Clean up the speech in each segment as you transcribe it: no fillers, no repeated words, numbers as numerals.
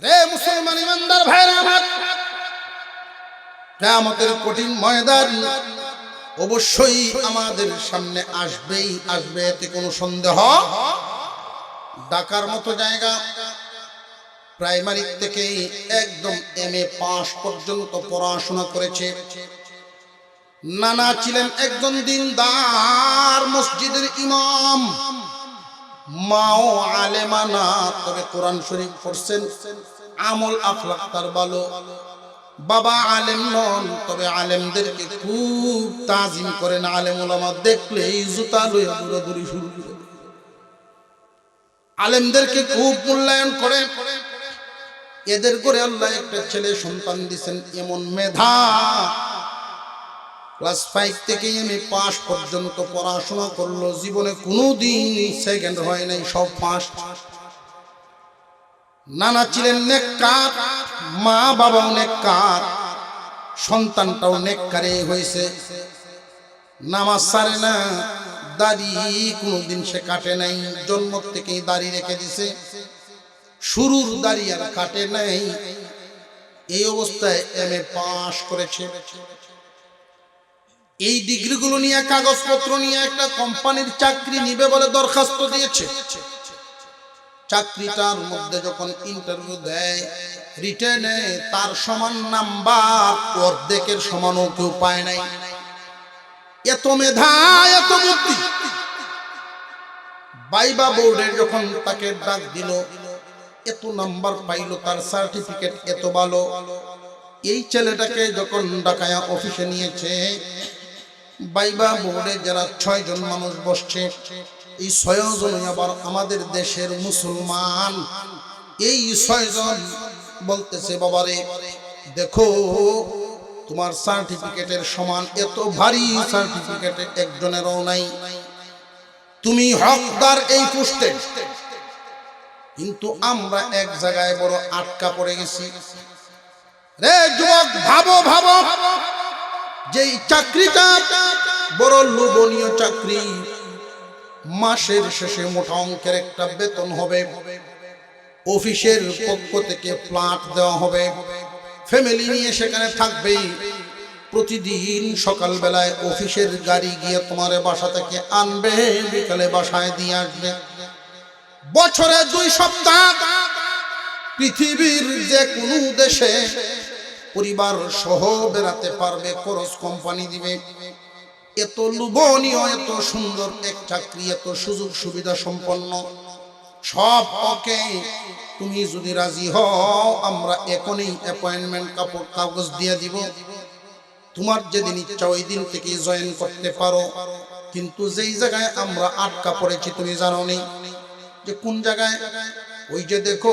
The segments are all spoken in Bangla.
রে মুসলমান ইমানদার ভাইরা আমার, কিয়ামতের কঠিন ময়দান অবশ্যই আমাদের সামনে আসবেই আসবে, এতে কোনো সন্দেহ। ঢাকার মতো জায়গা, প্রাইমারি থেকে একদম MA পাস পর্যন্ত পড়াশোনা করেছে। নানা ছিলেন একজন দিনদার মসজিদের ইমাম, মাও আলেমা না, তবে কোরআন শরীফ পড়ছেন, আমল আখলাক তার ভালো। বাবা আলেম নন, তবে আলেমদেরকে খুব তাজিম করেন। আলেম ওলামা দেখলেই জুতা লইয়া দৌড়াদৌড়ি শুরু করে, আলেমদেরকে খুব মূল্যায়ন করে। এদের করে আল্লাহ একটা ছেলে সন্তান দিয়েছেন, এমন মেধা, ক্লাস 5 থেকে MA পাস পর্যন্ত পড়াশোনা করলো, জীবনে কোনোদিন সেকেন্ড হয় নাই, সব ফার্স্ট। নানা ছিলেন নেককার, মা বাবাও নেককার, সন্তানটাও নেককারে হয়েছে। নামাজ ছাড়ে না, দাড়ি কোনোদিন সে কাটে নাই, জন্ম থেকেই দাড়ি রেখে দিছে, শুরুর দাড়ি আর কাটে নাই। এই অবস্থায় MA পাস করেছে। এই ডিগ্রিগুলো নিয়ে, কাগজপত্র নিয়ে একটা কোম্পানির চাকরি নিবে বলে দরখাস্ত দিয়েছে। চাকরিটার মধ্যে যখন ইন্টারভিউ দেয়, রিটেনে তার সমান নাম্বার অর্ধেকের সমানও কেউ পায় নাই। এত মেধা, এত বুদ্ধি। ভাইবা বোর্ডের যখন তাকে ডাক দিল, এত নাম্বার পাইল, তার সার্টিফিকেট এত ভালো। এই ছেলেটাকে যখন ঢাকায়া অফিসে নিয়েছে, ভাইবা বোর্ডে যারা 6 জন মানুষ বসছে, এই 6 জনই আবার আমাদের দেশের মুসলমান। এই 6 জন বলতেছে, বাবারে দেখো, তোমার সার্টিফিকেটের সমান এত ভারী সার্টিফিকেট একজনেরও নাই, তুমি হকদার এই পোস্টে। কিন্তু আমরা এক জায়গায় বড় আটকা পড়ে গেছি। রে যুবক, ভাবো ভাবো, যেই চাকরিটা বড় লোভনীয় চাকরি, মাসের শেষে মোটা অঙ্কের একটা বেতন হবে, অফিসের পক্ষ থেকে ফ্ল্যাট দেওয়া হবে, ফ্যামিলি নিয়ে সেখানে থাকবেই, প্রতিদিন সকালবেলায় অফিসের গাড়ি গিয়ে তোমার বাসা থেকে আনবে, বিকালে বাসায় দিয়ে আসবে। বছরে 2 সপ্তাহ পৃথিবীর যে কোনো দেশে পরিবার সহ বেড়াতে পারবে, খরচ কোম্পানি দিবে। এত লোভনীয়, এত সুন্দর এক চাকরি, এত সুযোগ সুবিধা সম্পন্ন, সব ওকে। তুমি যদি রাজি হও, আমরা এখনই অ্যাপয়েন্টমেন্ট কাগজ দিয়ে দিব, তোমার যেদিন ইচ্ছা ওই দিন থেকে জয়েন করতে পারো। কিন্তু যেই জায়গায় আমরা আটকা পড়েছি তুমি জানো নি যে কোন জায়গায়? ওই যে দেখো,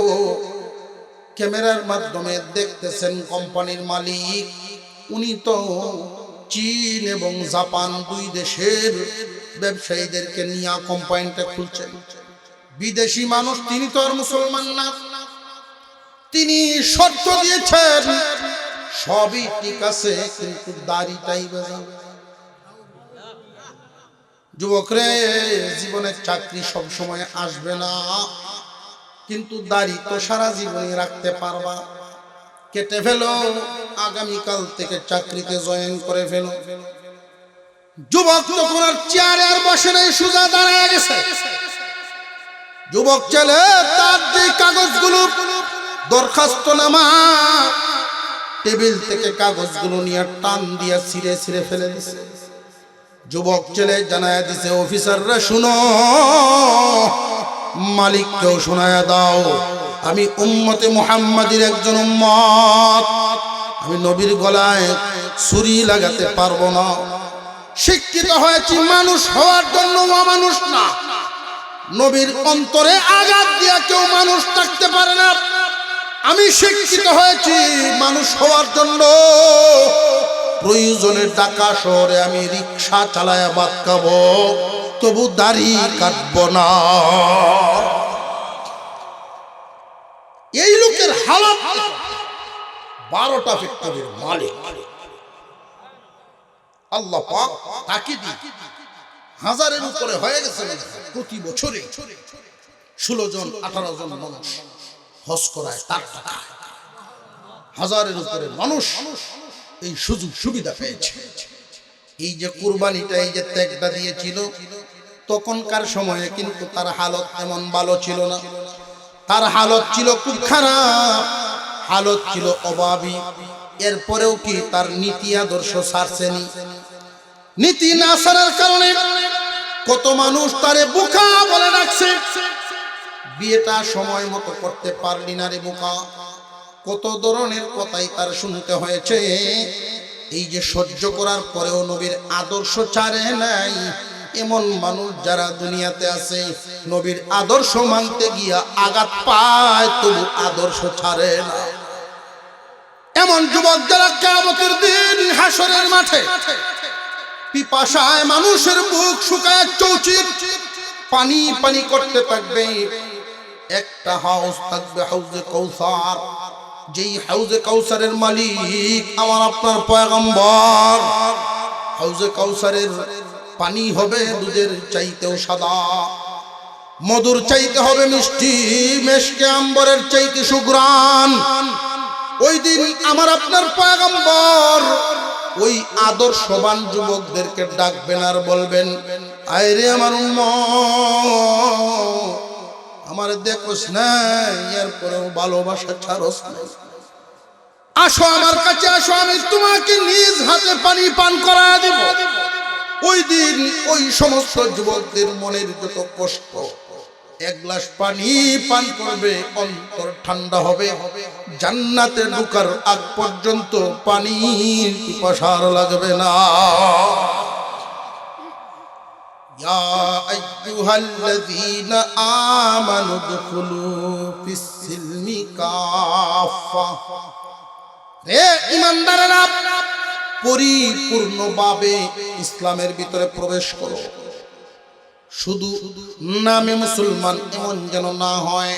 ক্যামেরার মাধ্যমে দেখতেছেন কোম্পানির মালিক, উনি তো চীন এবং জাপান 2 দেশের ব্যবসায়ীদেরকে নিয়ে কোম্পানিটা খুলছেন। বিদেশি মানুষ, তিনি তো আর মুসলমান না। তিনি শর্ত দিয়েছেন, সবই ঠিক আছে, কিন্তু দাড়িটাই বেজাল। যুবকরে, জীবনের চাকরি সব সময় আসবে না, কিন্তু দাড়ি তো সারা জীবনই রাখতে পারবা। কেটে ফেলো, আগামীকাল থেকে চাকরিতে জয়েন করে ফেলো। যুবক তখন আর চেয়ারে আর বসে নাই, সোজা দাঁড়ায় গেছে। যুবক ছেলে তার যে কাগজগুলো, দরখাস্তনামা, টেবিল থেকে কাগজগুলো নিয়ে টান দিয়া ছিঁড়ে ছিঁড়ে ফেলে দিছে। যুবক ছেলে জানায়া দিছে, অফিসাররা শুনো, মালিককেও শোনায়া দাও, আমি উম্মতে মুহাম্মাদির একজন উম্মত, আমি নবীর গলায় ছুরি লাগাতে পারবো না। শিক্ষিত হয়েছি মানুষ হওয়ার জন্য, মানুষ না। নবীর অন্তরে আঘাত দিয়া কেউ মানুষ থাকতে পারে না। আমি শিক্ষিত হয়েছি মানুষ হওয়ার জন্য, প্রয়োজনে ঢাকা শহরে আমি রিক্সা চালায়া ভাত খাবো, তবু দাড়ি কাটবো না। এই লোকের হালত 12টা ফ্যাক্টরির মালিক। আল্লাহ পাক তাকে দিয়ে 1000-এর উপরে হয়ে গেছে প্রতি বছরে 16 জন 18 জন মানুষ হজ করায় তার টাকা। হাজারের উপরে মানুষ এই সুযোগ সুবিধা পেয়েছে। এই যে কুরবানিটা, এই যে ত্যাগটা দিয়েছিল, তখনকার সময়ে কিন্তু তার হালত এমন ভালো ছিল না। তার হালত ছিল খুব খারাপ, হালত ছিল অভাবী। এরপরেও কি তার নীতি আদর্শ ছাড়ছেনি? নীতি না ছাড়ার কারণে কত মানুষ তারে বোকা বলে ডাকছে। বিয়েটা সময় মতো করতে পারলি না রে বোকা, কত ধরনের কথাই তার শুনতে হয়েছে। এই যে সহ্য করার পরেও নবীর আদর্শ ছাড়ে নাই, এমন মানুষ যারা দুনিয়াতে আছে, নবীর আদর্শ মানতে গিয়া আঘাত পায় তবু আদর্শ ছাড়ে না। এমন যুবক যারা কিয়ামতের দিন হাসরের মাঠে পিপাসায় মানুষের বুক শুকায় চৌচির পানি পানি করতে থাকবে। একটা হাউস থাকবে, হাউজে কাউসার। যেই হাউজে কাউসারের মালিক আমার আপনার পয়গম্বর। হাউজে কাউসারের পানি হবে দুধের চাইতেও সাদা, মধুর চাইতে হবে মিষ্টি, মেশকে আম্বরের চাইতে সুগ্রাণ। ওই দিন আমার আপনার পয়গম্বর ওই আদর্শবান যুবকদেরকে ডাকবেন আর বলবেন, আইরে আমার উম্মত, আমার দেখোস না, এরপরেও ভালোবাসা ছাড়োস না, আসো আমার কাছে আসো, আমি তোমাকে নিজ হাতে পানি পান করায় দেব। ওই দিন ওই সমস্ত যুবকদের মনের যত কষ্ট, এক গ্লাস পানি পান করবে অন্তর ঠান্ডা হবে, জান্নাতে ঢোকার আগ পর্যন্ত পানির পিপাসার লাগবে না। ইয়া আইয়ুহাল্লাযীনা আমানু দুখুলু ফিস-সিলমি কাফা। হে ঈমানদারেরা, পরিপূর্ণভাবে ইসলামের ভিতরে প্রবেশ করো। শুধু নামে মুসলমান এমন যেন না হয়।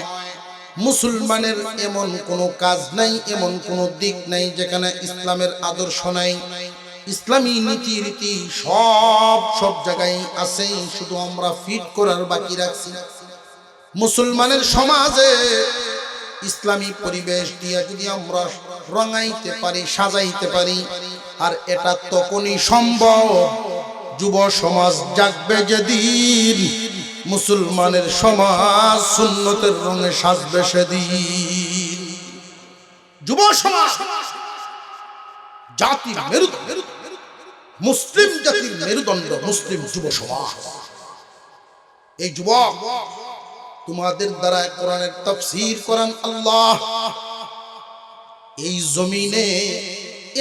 মুসলমানের এমন কোনো কাজ নাই, এমন কোনো দিক নাই যেখানে ইসলামের আদর্শ নাই। ইসলামী নীতি রীতি সব জায়গায় আছে, শুধু আমরা ফিট করার বাকি রাখছি। মুসলমানের সমাজে ইসলামী পরিবেশ দিয়ে যদি আমরা রঙাইতে পারি, সাজাইতে পারি, আর এটা তখনই সম্ভব যুব সমাজ জাগবে যেদিন, মুসলমানের সমাজ সুন্নতের রঙে সাজবে সেদিন। যুব সমাজ জাতির মেরুদণ্ড, মুসলিম জাতির মেরুদণ্ড মুসলিম যুব সমাজ। এই যুবক, তোমাদের দ্বারা কোরআনের তাফসীর করেন আল্লাহ। এই জমিনে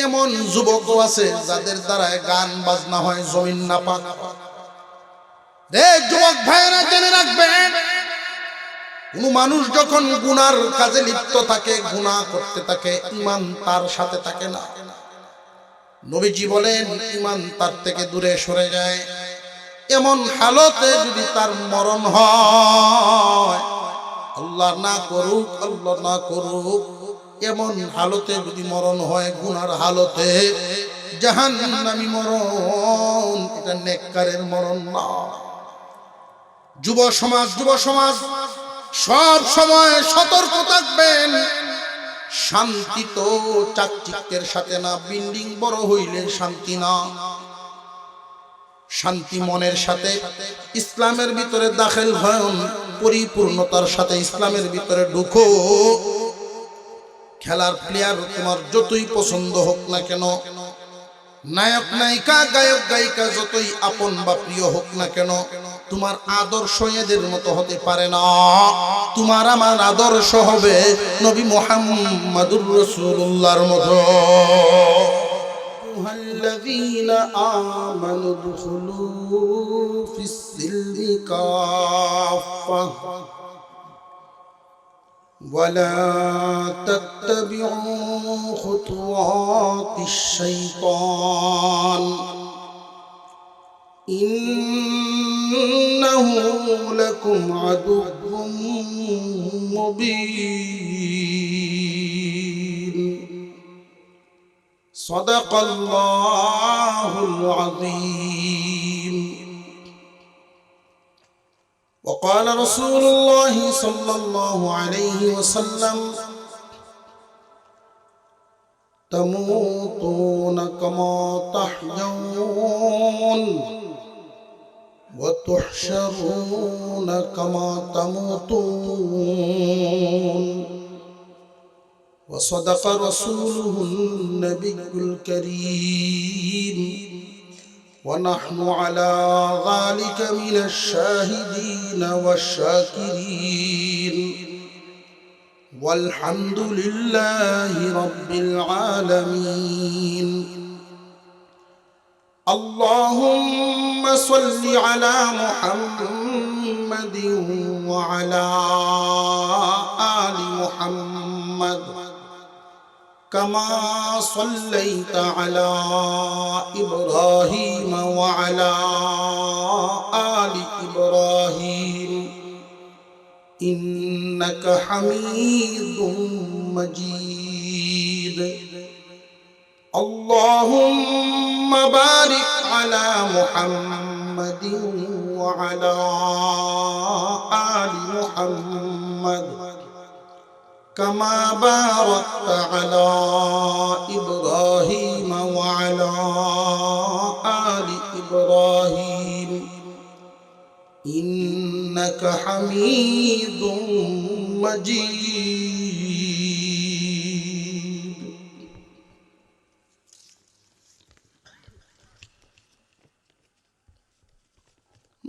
এমন যুবক আছে যাদের দ্বারা গান বাজনা হয়, জমিন না পাক। রে যুবক ভাইরা, জেনে রাখবেন, কোন মানুষ যখন গুনার কাজে লিপ্ত থাকে, গুনাহ করতে থাকে, ঈমান তার সাথে থাকে না। নবীজি বলেন ঈমান তার থেকে দূরে সরে যায়। এমন হালতে যদি তার মরণ হয়, আল্লাহ না করুক, আল্লাহ না করুক, এমন হালতে যদি মরণ হয়, গুনার হালতে, জাহান্নামী মরণ, এটা নেককারের মরণ না। যুব সমাজ সব সময় সতর্ক থাকবেন। শান্তি তো চাকচিক্যের সাথে না, বিল্ডিং বড় হইলে শান্তি না। শান্তি মনের সাথে ইসলামের ভিতরে দাখিল হন, পরিপূর্ণতার সাথে ইসলামের ভিতরে ঢুকো। খেলার প্লেয়ার তোমার যতই পছন্দ হোক না কেন, নায়ক নায়িকা গায়ক গায়িকা যতই আপন বা প্রিয় হোক না কেন, তোমার আদর্শ এদের মতো হতে পারে না। তোমার আমার আদর্শ হবে নবী মুহাম্মদুর রাসূলুল্লাহর মতো। আইয়ুহাল্লাযীনা আমানু দুখুলু ফিস-সিলমি কাফা ওয়ালা তাত্তাবিউ খুতুওয়াতিশ শাইতান ইন্নাহু লাকুম আদুউম মুবিন। সাদাকাল্লাহুল আযীম। وقال رسول الله صلى الله عليه وسلم تموتون كما تحيون وتحشرون كما تموتون وصدق رسوله النبي الكريم ونحن على ذلك من الشاهدين والشاكرين والحمد لله رب العالمين اللهم صل على محمد وعلى آل محمد كما صليت على إبراهيم وعلى آل إبراهيم إنك حميد مجيد اللهم بارك على محمد وعلى آل محمد كما باركت على إبراهيم وعلى آل إبراهيم إنك حميد مجيد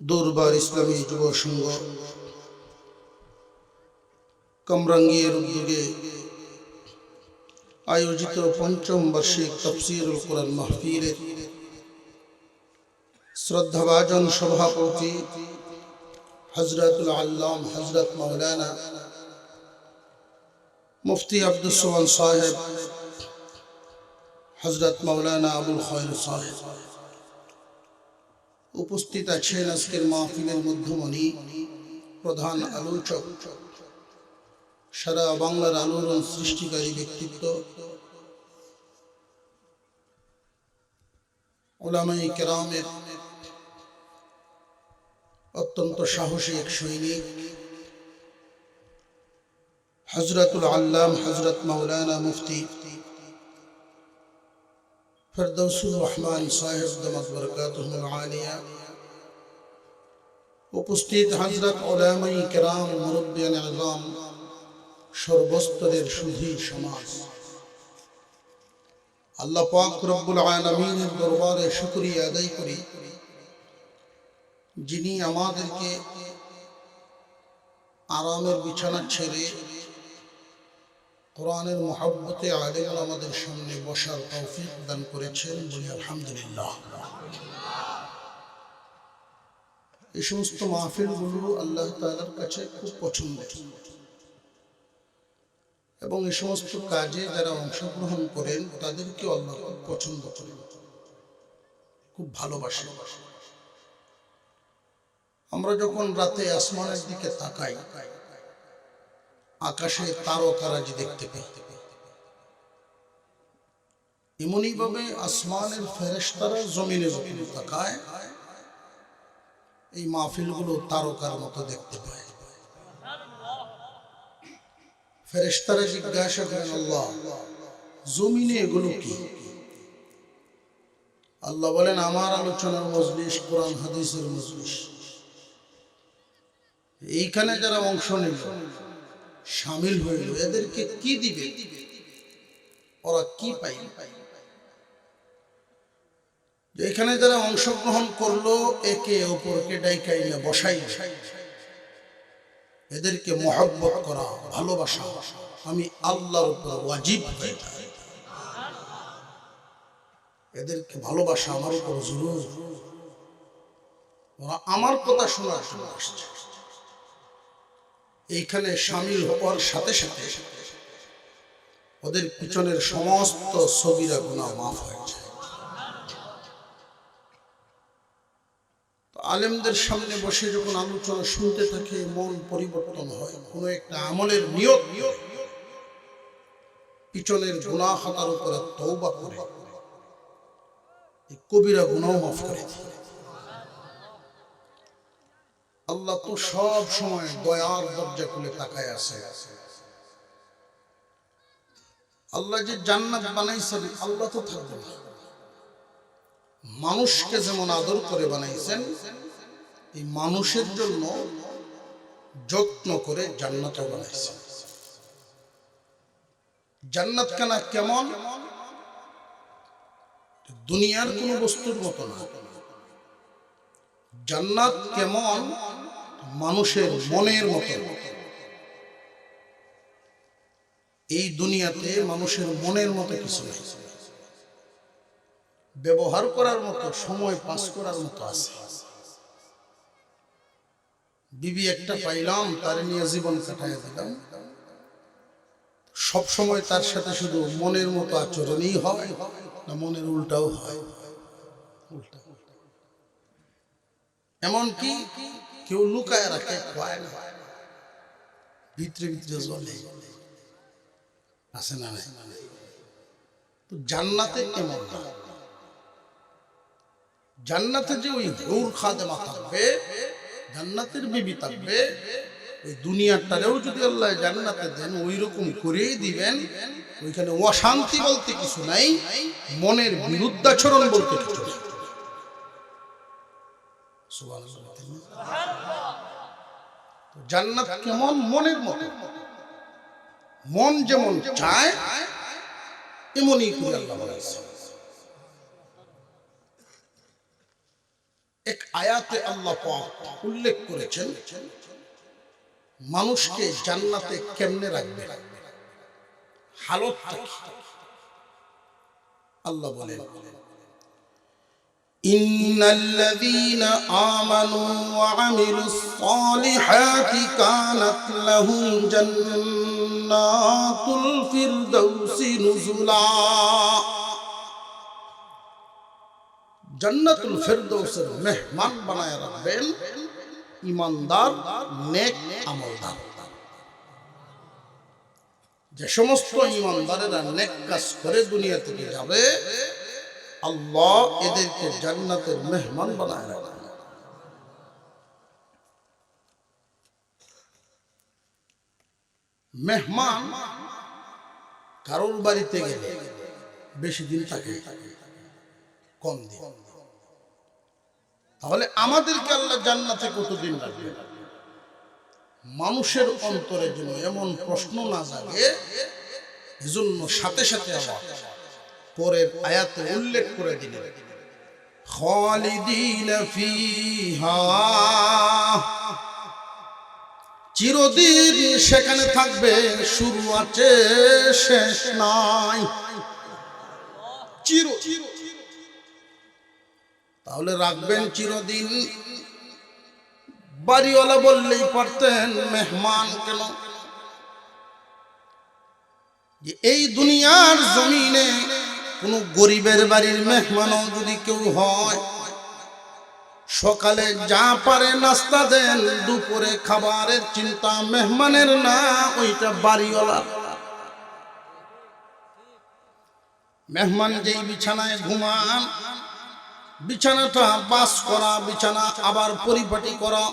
দরবার ইসলামী যুব সংঘ কামরাঙ্গীর উদ্যোগে আয়োজিত পঞ্চম বার্ষিক তাফসীরুল কুরআন মাহফিলের শ্রদ্ধাভাজন সভাপতি হযরতুল আল্লাম হযরত মাওলানা মুফতি আব্দুস সোবহান সাহেব, হযরত মাওলানা আবুল খায়ের সাহেব উপস্থিত আছেন। আজকের মাহফিলের মধ্যমণি প্রধান আলোচক, সারা বাংলার আলোড়ন সৃষ্টিকারী ব্যক্তিত্ব উলামায়ে কেরামের অত্যন্ত সাহসী এক সৈনিক হযরতুল আল্লাম হযরত মাওলানা মুফতি ফেরদৌসুর রহমান সাহেব দামাত বরকাতুহুল আলিয়া, উপস্থিত হযরত উলামায়ে কেরাম, মুরব্বিয়ান আযম, সর্বস্তরের সুধী সমাজ, আল্লাহ পাক রব্বুল আলামিনের দরবারে শুকরিয়া আদায় করি যিনি আমাদেরকে আরামের বিছানা ছেড়ে কোরআনের মহব্বতে আলেম আমাদের সামনে বসার তৌফিক দান করেছেন। বলি আলহামদুলিল্লাহ। এই সমস্ত মাহফিলগুলো আল্লাহ তাআলার কাছে খুব পছন্দের এবং এই সমস্ত কাজে যারা অংশগ্রহণ করেন তাদেরকে আল্লাহ খুব পছন্দ করেন, খুব ভালোবাসেন। আমরা যখন রাতে আসমানের দিকে তাকাই, আকাশে তারকারাজি দেখতে পাই, এমনি ভাবে আসমানের ফেরেশতারা জমিনের উপর তাকায়, এই মাহফিলগুলো তারকার মতো দেখতে পায়। ফেরেশতারা জিজ্ঞাসা করেন, আল্লাহ জমিনে এগুলো কি? আল্লাহ বলেন, আমার আলোচনার মজলিস, কোরআন হাদিসের মজলিস। এইখানে যারা অংশ নিল, শামিল হইল, এদেরকে কি দিবে? ওরা কি পাই? এখানে যারা অংশগ্রহণ করলো, একে অপরকে ডাইকাইয়া বসাই, এদেরকে মহব্বত করা, ভালোবাসা আমি আল্লাহর উপর ওয়াজিব হয়ে যায়। এদেরকে ভালোবাসা আমার উপর জরুর। ওরা আমার কথা শোনার জন্য আসছে। এইখানে শামিল হওয়ার সাথে সাথে ওদের পিছনের সমস্ত সগীরা গুনাহ মাফ হয়ে যায়। আলেমদের সামনে বসে যখন আলোচনা শুনতে থাকে, মন পরিবর্তন হয়। কোনো একটা আমলের নিয়ত পিছনের গুনাহ খাতার উপরে তওবা করে এই কবিরা গুনাহ মাফ করে দেয়। আল্লাহ তো সব সময় দয়ার দরজা খুলে তাকায় আছে। আল্লাহ যে জান্নাত বানাইছেন, আল্লাহ তো থাকবে না। মানুষকে যেমন আদর করে বানাইছেন, এই মানুষের জন্য যত্ন করে জান্নাত বানাইছেন। জান্নাত খানা কেমন? দুনিয়ার কোন বস্তুর মতো না। জান্নাত কেমন? মানুষের মনের মতো। এই দুনিয়াতে মানুষের মনের মতো কিছু নেই। ব্যবহার করার মতো, সময় পাস করার মতো আছে। বিবি একটা পাইলাম, তার নিয়ে জীবন কাটাইয়া দিলাম, সব সময় তার সাথে শুধু মনের মতো আচরণই হয় না মনের উল্টাও হয়? উল্টা। এমনকি কেউ লুকায় রাখে, খায় না, ভিতরে ভিতরে জ্বলে, আছে না? তো জান্নাতে এমন না। জান্নাতে যে ওই হুর খাদেমা থাকবে, জান্নাতের বিবি থাকবে, ওই দুনিয়াটারেও যদি আল্লাহ জান্নাতে দেন ওই রকম করেই দিবেন। ওইখানে অশান্তি বলতে কিছু নাই, মনের বিরুদ্ধাচরণ বলতে কিছু নেই। জান্নাত কেমন? মনের মতো। মন যেমন চায় এমনই করে আল্লাহ বলেছে। এক আয়াতে আল্লাহ পাক উল্লেখ করেছেন মানুষকে জান্নাতে কেমনে রাখবে, হালতটা কি। আল্লাহ বলেন, ইন্নাল্লাযীনা আমানু ওয়া আমিলুস সালিহাতি কানাত লাহুম জান্নাতুল ফিরদাউসি নুজুলা। জান্নাতুল ফিরদাউসের মেহমান বানায় রাখবেন ঈমানদার, নেক আমলদার। যে সমস্ত ঈমানদারেরা নেক কাজ করে দুনিয়া থেকে যাবে, আল্লাহ এদেরকে জান্নাতের মেহমান বানায় রাখবেন। মেহমান কারোর বাড়িতে গেলে বেশি দিন থাকে, কম দিন। তাহলে আমাদেরকে আল্লাহ জান্নাতে কতদিন রাখবে? মানুষের অন্তরে যেন এমন প্রশ্ন না জাগে, এজন্য সাথে সাথে আবার পরের আয়াতে উল্লেখ করে দিলেন, খালিদিনা ফিহা, চিরদিন সেখানে থাকবে, শুরু আছে শেষ নাই। তাহলে রাখবেন চিরদিন। বাড়িওয়ালা বললেই পারতেন, মেহমান কেন? যে এই দুনিয়ার জমিনে কোন গরিবের বাড়ির মেহমানও যদি কেউ হয়, সকালে যা পারে নাস্তা দেন, দুপুরে খাবারের চিন্তা মেহমানের না, ওইটা বাড়িওয়ালা। মেহমান যেই বিছানায় ঘুমান, বিছানাটা বাস করা, বিছানা আবার পরিপাটি করা,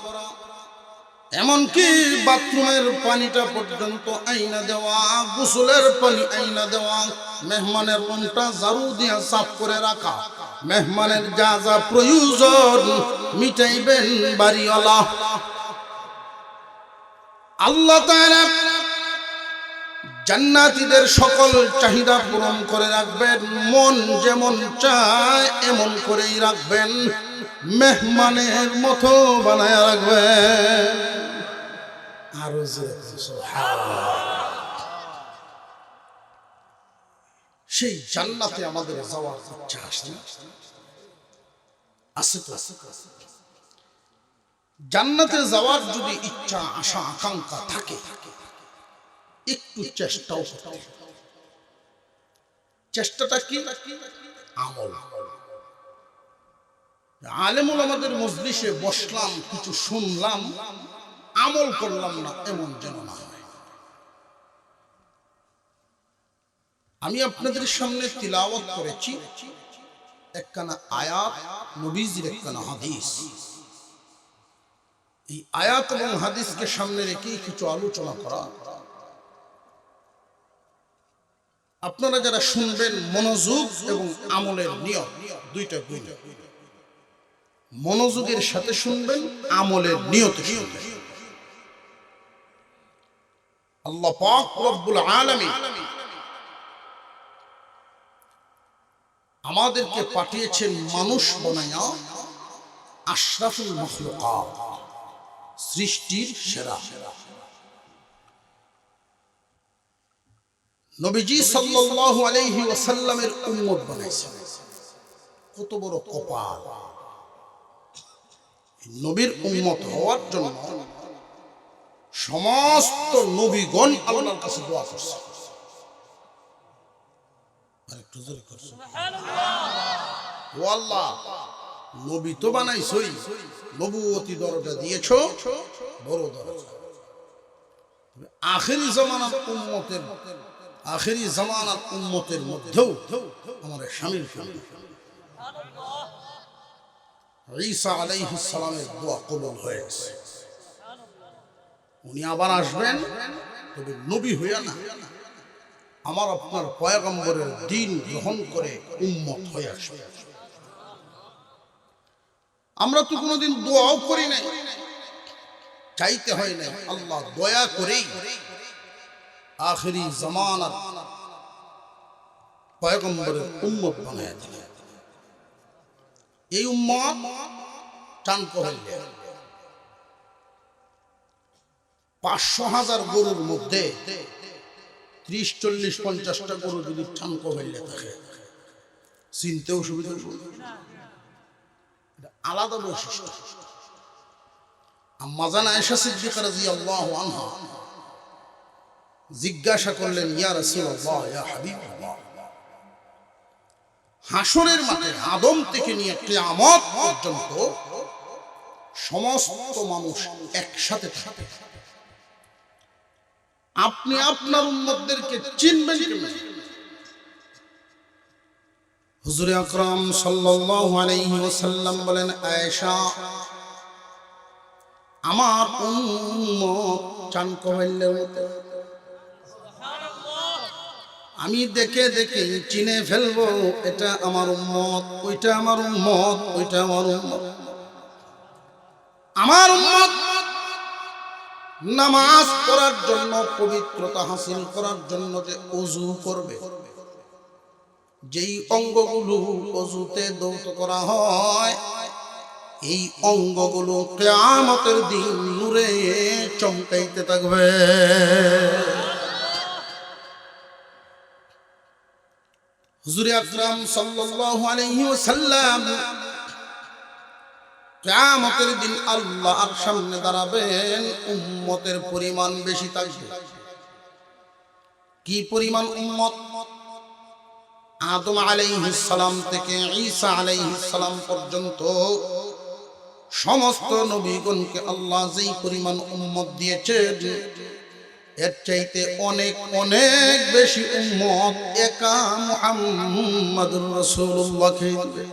এমনকি বাথরুমের পানিটা পর্যন্ত আইনা দেওয়া, গোসলের পানি আইনা দেওয়া, মেহমানের রুমটা ঝাড়ু দিয়ে সাফ করে রাখা, মেহমানের যা যা প্রয়োজন মিটাইবেন বাড়িওয়ালা। আল্লাহ তাআলা জান্নাতীদের সকল চাহিদা পূরণ করে রাখবেন, মন যেমন চায় এমন করেই রাখবেন, মেহমানের মতো বানায় রাখবেন। আর সেই জান্নাতে আমাদের যাওয়ার ইচ্ছা আছে তো? জান্নাতে যাওয়ার যদি ইচ্ছা, আশা, আকাঙ্ক্ষা থাকে, একটু চেষ্টাও করতে। চেষ্টাটা কি? আমল। আলেমুল আমাদের মজলিসে বসলাম, কিছু শুনলাম, আমল করলাম না, এমন যেন না হয়। আমি আপনাদের সামনে তিলাওয়াত করেছি একখানা আয়াত, নবীজির একখানা হাদিস। এই আয়াত এবং হাদিসকে সামনে রেখেই কিছু আলোচনা করা। আপনারা যারা শুনবেন, মনোযোগ এবং আমলের নিয়ম দুইটা গুণ। মনোযোগের সাথে শুনবেন, আমলের নিয়তে শুনবেন। আল্লাহ পাক রব্বুল আলামিন আমাদেরকে পাঠিয়েছেন মানুষ বানায়া, আশরাফুল মাখলুকাত, সৃষ্টির সেরা। নবীজি সাল্লাল্লাহু আলাইহি ওয়াসাল্লামের উম্মত বানাইছেন। কত বড় কপাল! নবীর উম্মত হওয়ার জন্য সমস্ত নবীগণ আল্লাহর কাছে দোয়া করছে। আরেকটু জোরে করছে সুবহানাল্লাহ। ও আল্লাহ, নবী তো বানাইছই, নবুয়তি দরজা দিয়েছো, বড় দরজা। আখেরি জামানার উম্মতের, আখেরি জামানার উম্মতের মধ্যেও আমাদের শামিল করুন। ঈসা আলাইহিস সালামের দোয়া কবুল হয়েছে। উনি আবার আসবেন, তবে নবী হইয়া না, আমার আপনার পয়গম্বরের দ্বীন গ্রহণ করে উম্মত হয়ে আসবে। আমরা তো কোনোদিন দোয়াও করি নাই, চাইতে হয় নাই। আল্লাহ দয়া করেই আখেরি জামানার পয়গম্বরের উম্মত বানায় দিলেন। এই উম্মত টানকো হইলে 500,000 গরুর মধ্যে 30, 40, 50টা গরু যদি টানকো হইলে থাকে, চিনতেও সুবিধা, আলাদা বৈশিষ্ট্য। আম্মা জান আয়েশা সিদ্দিকা রাদিয়াল্লাহু আনহা জিজ্ঞাসা করলেন, ইয়া রাসূলুল্লাহ, ইয়া হাবিবাল্লাহ, হাসরের মাঠে আদম থেকে নিয়ে কিয়ামত পর্যন্ত সমস্ত মানুষ একসাথে থাকে, আপনি আপনার উম্মতদেরকে চিনবেন কিভাবে? হুজুর আকরাম সাল্লাল্লাহু আলাইহি ওয়াসাল্লাম বলেন, আয়েশা, আমার উম্মত চানকো হইলে হতো, আমি দেখে দেখে চিনে ফেলবো, এটা আমার উম্মত, ওইটা আমার উম্মত, ওইটা আমার উম্মত। আমার উম্মত নামাজ পড়ার জন্য, পবিত্রতা হাসিল করার জন্য যে ওযু করবে, যেই অঙ্গগুলো ওযুতে দৌত করা হয়, এই অঙ্গগুলো কিয়ামতের দিন নূরে চমকাইতে থাকবে। হুজুর আকরাম সাল্লাল্লাহু আলাইহি ওয়াসাল্লাম কিয়ামতের দিন আল্লাহর সামনে দাঁড়াবেন, উম্মতের পরিমাণ বেশি থাকবে। কি পরিমাণ উম্মত? আদম আলাইহিস সালাম থেকে ঈসা আলাইহিস সালাম পর্যন্ত সমস্ত নবীগণকে আল্লাহ যেই পরিমাণ উম্মত দিয়েছেন, এর চাইতে অনেক অনেক বেশি উম্মত একা মুহাম্মাদুর রাসূলুল্লাহকে দিবে।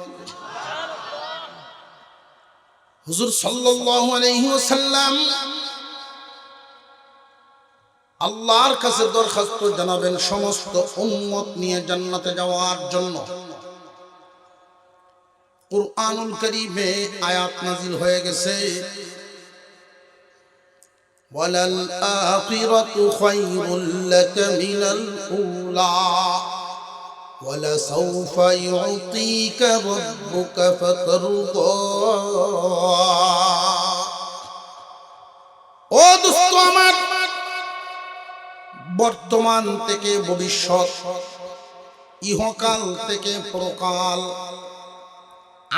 হুজুর সাল্লাল্লাহু আলাইহি ওয়াসাল্লাম আল্লাহর কাছে দরখাস্ত জানাবেন সমস্ত উম্মত নিয়ে জান্নাতে যাওয়ার জন্য। কুরআনুল কারীমে আয়াত নাযিল হয়ে গেছে, ওয়ালাল আখিরাতু খায়রুল লাকা মিনাল উলা ওয়ালা সাওফা ইউতিকা রাব্বুকা ফাতারদা। ও দোস্ত আমার, বর্তমান থেকে ভবিষ্যৎ, ইহকাল থেকে পরকাল,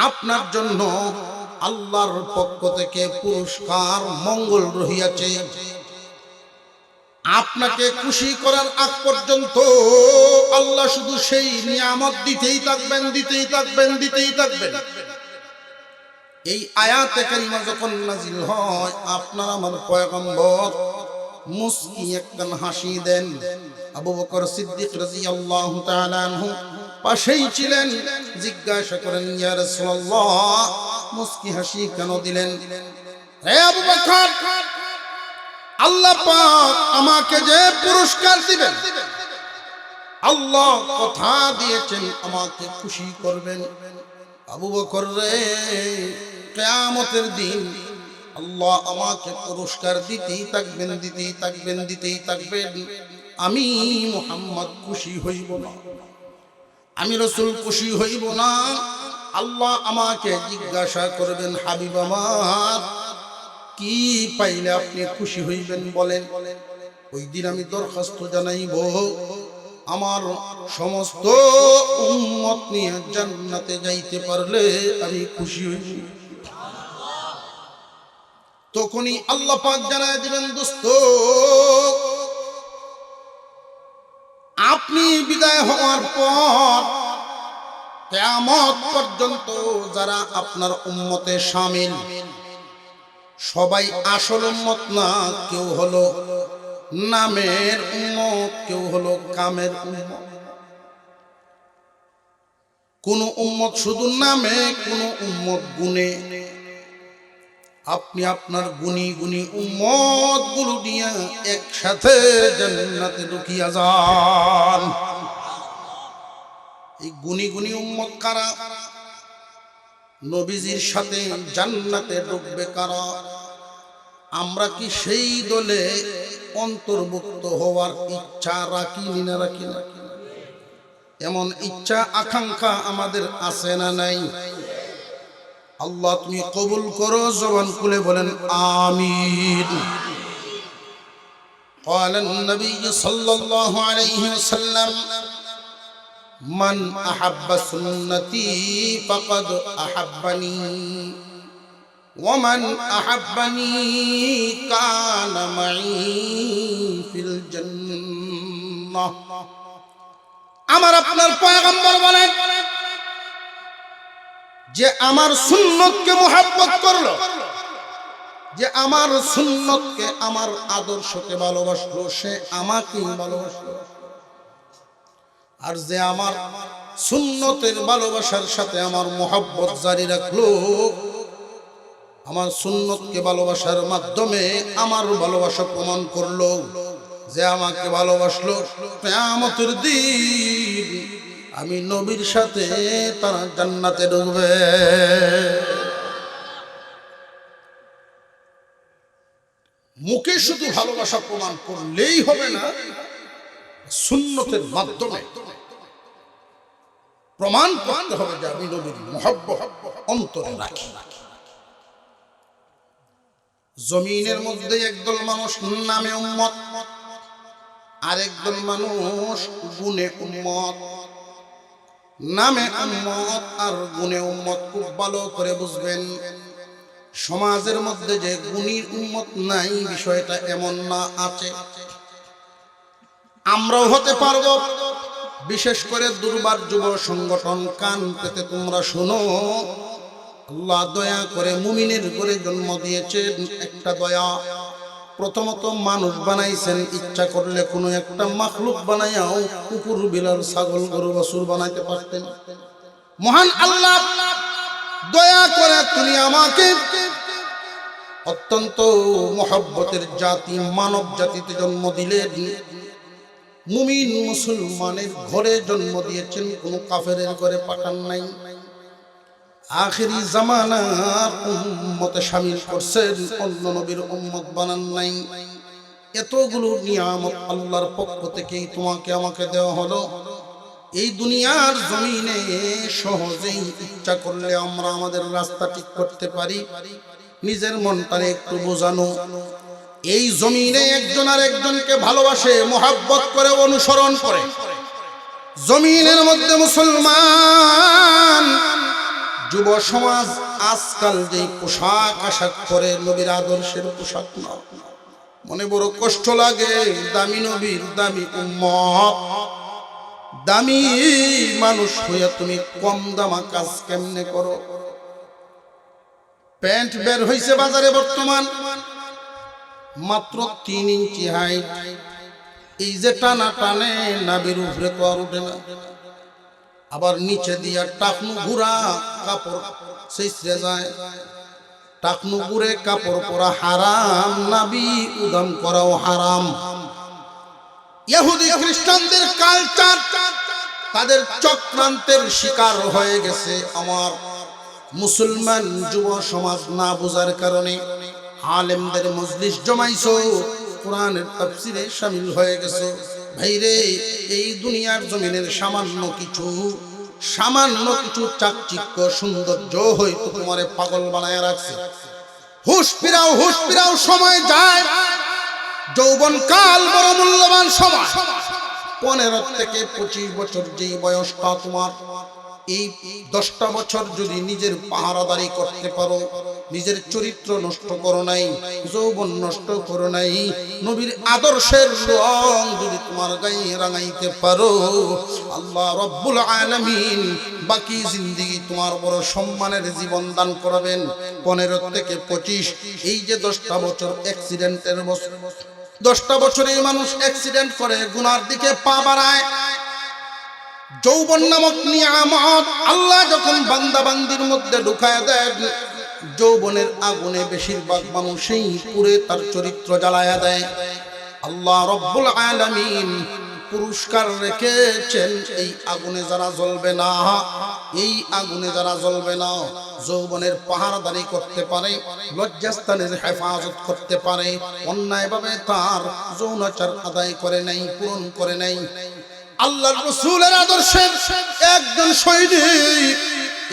আপনার জন্য আল্লাহর পক্ষ থেকে পুরস্কার মঙ্গল রহিয়াছে। আপনাকে খুশি করার আগ পর্যন্ত আল্লাহ শুধু সেই নিয়ামত দিতেই থাকবেন, দিতেই থাকবেন, দিতেই থাকবেন। এই আয়াতে কারিমা যখন নাযিল হয়, আপনার আমার পয়গম্বর মুস্কি একখান হাসি দেন। আবু বকর সিদ্দিক রাদিয়াল্লাহু তাআলা আনহু পাশেই ছিলেন। জিজ্ঞাসা করেন, ইয়া রাসূলুল্লাহ, মুস্কি হাসি কেন দিলেন? হে আবু বকর, আল্লাহ পাক আমাকে যে পুরস্কার দিবেন, আল্লাহ কথা দিয়েছেন আমাকে খুশি করবেন। আবু বকর রে, কিয়ামতের দিন আল্লাহ আমাকে পুরস্কার দিতেই থাকবেন, দিতেই থাকবেন, দিতেই থাকবেন। আমি মুহাম্মদ খুশি হইব না, আমি রাসূল খুশি হইব না। আল্লাহ আমাকে জিজ্ঞাসা করবেন, হাবিব আমার, কি পাইলে আপনি খুশি হইবেন বলেন। ওই দিন আমি দরখাস্ত জানাইব, আমার সমস্ত উম্মত নিয়ে জান্নাতে যাইতে পারলে আমি খুশি হইব। তখনই আল্লাহ পাক জানায় দিবেন, দোস্ত আপনি বিদায় হওয়ার পর কিয়ামত পর্যন্ত যারা আপনার উম্মতে শামিল, সবাই আসল উম্মত না, কেউ হলো নামের উম্মত, কেউ হলো কামের উম্মত। কোন উম্মত শুধু নামে, কোন উম্মত গুণে। আপনি আপনার গুণী গুণী উম্মত গুলো নিয়ে একসাথে জান্নাতে ঢুকিয়া যান। এই গুণী গুণী উম্মত কারা? নবীজির সাথে জান্নাতে ঢুকবে কারা? আমরা কি সেই দলে অন্তর্ভুক্ত হওয়ার ইচ্ছা রাখি না রাখি না? এমন ইচ্ছা আকাঙ্ক্ষা আমাদের আছে না নাই? আল্লাহ তুমি কবুল করো, জবান খুলে বলেন আমিন। قال النبي صلى الله عليه وسلم من أحب سنتي فقد أحبني ومن أحبني كان معي في الجنة। আমার আপনার পয়গম্বর বলেন, যে আমার সুন্নতকে মুহাব্বত করলো, যে আমার সুন্নতকে, আমার আদর্শকে ভালোবাসলো, সে আমাকেই ভালোবাসলো। আর যে আমার সুন্নতের ভালোবাসার সাথে আমার মুহাব্বত জারি রাখলো, আমার সুন্নতকে ভালোবাসার মাধ্যমে আমার ভালোবাসা প্রমাণ করলো, যে আমাকে ভালোবাসলো, কিয়ামতের দিন আমি নবীর সাথে তারা জান্নাতে ঢুকবে। মুখে শুধু ভালোবাসা প্রমাণ করলেই হবে না, সুন্নতের মাধ্যমে প্রমাণ করতে হবে যে আমি নবীর মুহাব্বত অন্তরে রাখি। জমিনের মধ্যে একদল মানুষ নামে উম্মত, আরেকদল মানুষ গুণে উম্মত। নামে উম্মত আর গুণে উম্মত খুব ভালো করে বুঝবেন। সমাজের মধ্যে যে গুণীর উম্মত নাই, বিষয়টা এমন না, আছে। আমরাও হতে পারবো। বিশেষ করে দুর্বার যুব সংগঠন কান পেতে তোমরা শোনো, আল্লাহ দয়া করে মুমিনের ঘরে জন্ম দিয়েছেন। একটা দয়া, প্রথমত মানুষ বানাইছেন, ইচ্ছা করলে কোনো একটা মাখলুক বানাইয়াও কুকুর, বিড়াল, ছাগল, গরু, বাছুর বানাইতে পারতেন। মহান আল্লাহ দয়া করে তুমি আমাকে অত্যন্ত মহব্বতের জাতি, মানব জাতিতে জন্ম দিলেন। মুমিন মুসলমানের ঘরে জন্ম দিয়েছেন, কোনো কাফেরের ঘরে পাঠান নাই। আখেরি জামানার উম্মতে শামিল করছেন, অন্য নবীর উম্মত বানান নাই। এতগুলো নিয়ামত আল্লাহর পক্ষ থেকেই তোমাকে আমাকে দেওয়া হলো। এই দুনিয়ার জমিনে সহজেই ইচ্ছা করলে আমরা আমাদের রাস্তা ঠিক করতে পারি। নিজের মনটারে একটু বোঝানো, এই জমিনে একজন আর একজনকে ভালোবাসে, মোহাব্বত করে, অনুসরণ করে। জমিনের মধ্যে মুসলমান যুব সমাজ আজকাল যে পোশাক আশাক করে, নবীর আদর্শের পোশাক না। মনে বড় কষ্ট লাগে, দামি নবীর দামি উম্মত, দামি মানুষ হইয়া তুমি কম দামা কাজ কেমনে করো? প্যান্ট বের হইছে বাজারে বর্তমান মাত্র 3 ইঞ্চি হাইট। এই যে টানা টানে, নাবির উপরে তো আর উঠে না। আবার নিচে দিয়া টাকনু ঘুরা, কাপড় ছিঁচড়ে যায়। টাকনুপুরে কাপড় পরা হারাম, নাবি উদাম করাও হারাম। ইহুদি খ্রিস্টানদের কালচার তাদের চক্রান্তের শিকার হয়ে গেছে। আমার মুসলমান যুব সমাজ না বোঝার কারণে আলেমদের মজলিস জমাইছো, কোরআনের তাফসীরে শামিল হয়ে গেছে। ভাইরে, এই দুনিয়ার জমিনের সামান্য কিছু চাকচিক্য সৌন্দর্য হয়তো তোমারে পাগল বানায় রাখছে। হুশ ফিরাও, সময় যায়। যৌবন কাল বড় মূল্যবান সময়। 15 থেকে 25 বছর যেই বয়সটা তোমার, এই 10টা বছর যদি নিজের পাহারাদারি করতে পারো, নিজের চরিত্র নষ্ট করো নাই, যৌবন নষ্ট করো নাই, নবীর আদর্শের রং যদি তোমার গায়ে রাঙাইতে পারো, আল্লাহ রব্বুল আলামিন বাকি জিন্দেগি তোমার বড় সম্মানের জীবন দান করবেন। 15 থেকে 25, এই যে 10টা বছর অ্যাক্সিডেন্টের বছর, 10টা বছরে মানুষ অ্যাক্সিডেন্ট করে, গুনার দিকে পা বাড়ায়। যৌবন নামক নিয়ামত আল্লাহ যখন বান্দা বান্দির মধ্যে ঢুকায় দেয়, যৌবনের আগুনে বেশিরভাগ মানুষই পুড়ে তার চরিত্র জ্বালায়া দেয়। আল্লাহ রব্বুল আলামিন পুরস্কার রেখেছেন, এই আগুনে যারা জ্বলবে না, এই আগুনে যারা জ্বলবে না, যৌবনের পাহারাদারি করতে পারে, লজ্জাস্থানের হেফাজত করতে পারে, অন্যায়ভাবে তার যৌনাচার আদায় করে নাই, পূরণ করে নাই, আল্লাহর রাসূলের আদর্শের একজন সৈনিক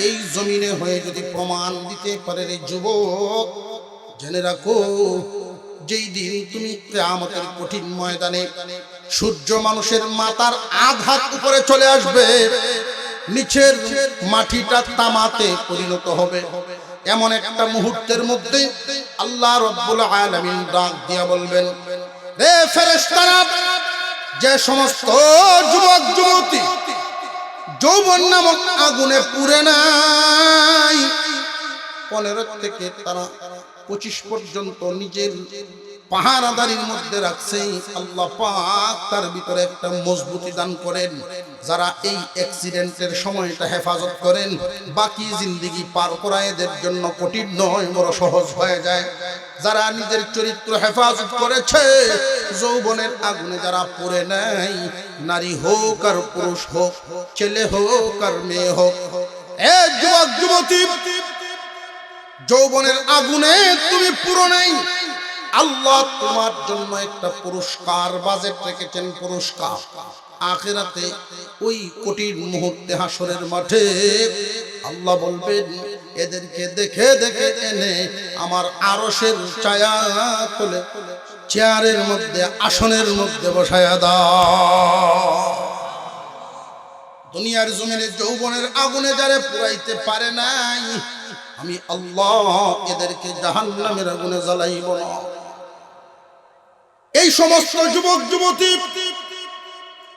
এই জমিনে হয়ে যদি প্রমাণ দিতে পারে, রে যুবক জেনে রাখো, যেই দিন তুমি কিয়ামতের কঠিন ময়দানে সূর্য মানুষের মাথার আধাত উপরে চলে আসবে, নিচের মাটিটা তামাতে পরিণত হবে, এমন একটা মুহূর্তের মধ্যে আল্লাহ রব্বুল আলামিন ডাক দিয়া বলবেন, রে ফেরেশতারা, যে সমস্ত যুবক যুবতী যৌবন নামক আগুনে পুড়ে নাই, 15 থেকে তারা 25 পর্যন্ত নিজের পাহারাদারির মধ্যে রাখছে, আল্লাহ পাক তার ভিতরে একটা মজবুতি দান করেন। যারা এই অ্যাক্সিডেন্টের সময়টা হেফাজত করেন, বাকি জিন্দেগি পার করা এদের জন্য কঠিন নয়, বড় সহজ হয়ে যায়। যারা নিজের চরিত্র হেফাজত করেছে, যৌবনের আগুনে যারা পড়ে নাই, নারী হোক আর পুরুষ হোক, ছেলে হোক আর মেয়ে হোক, এ যুবক যুবতী, যৌবনের আগুনে তুমি পুরো নাই, আল্লাহ তোমার জন্য একটা পুরস্কার বাজেট রেখেছেন। পুরস্কার আখিরাতে ওই কঠিন মুহূর্তে হাসরের মাঠে আল্লাহ বলবেন, এদেরকে দেখে দেখে এনে আমার আরশের ছায়া তলে চেয়ারের মধ্যে, আসনের মধ্যে বসায়া দাও। দুনিয়ার জমিনে যৌবনের আগুনে যারা পুরাইতে পারে নাই, আমি আল্লাহ এদেরকে জাহান্নামের আগুনে জ্বালাইব না। এই সমস্ত যুবক যুবতী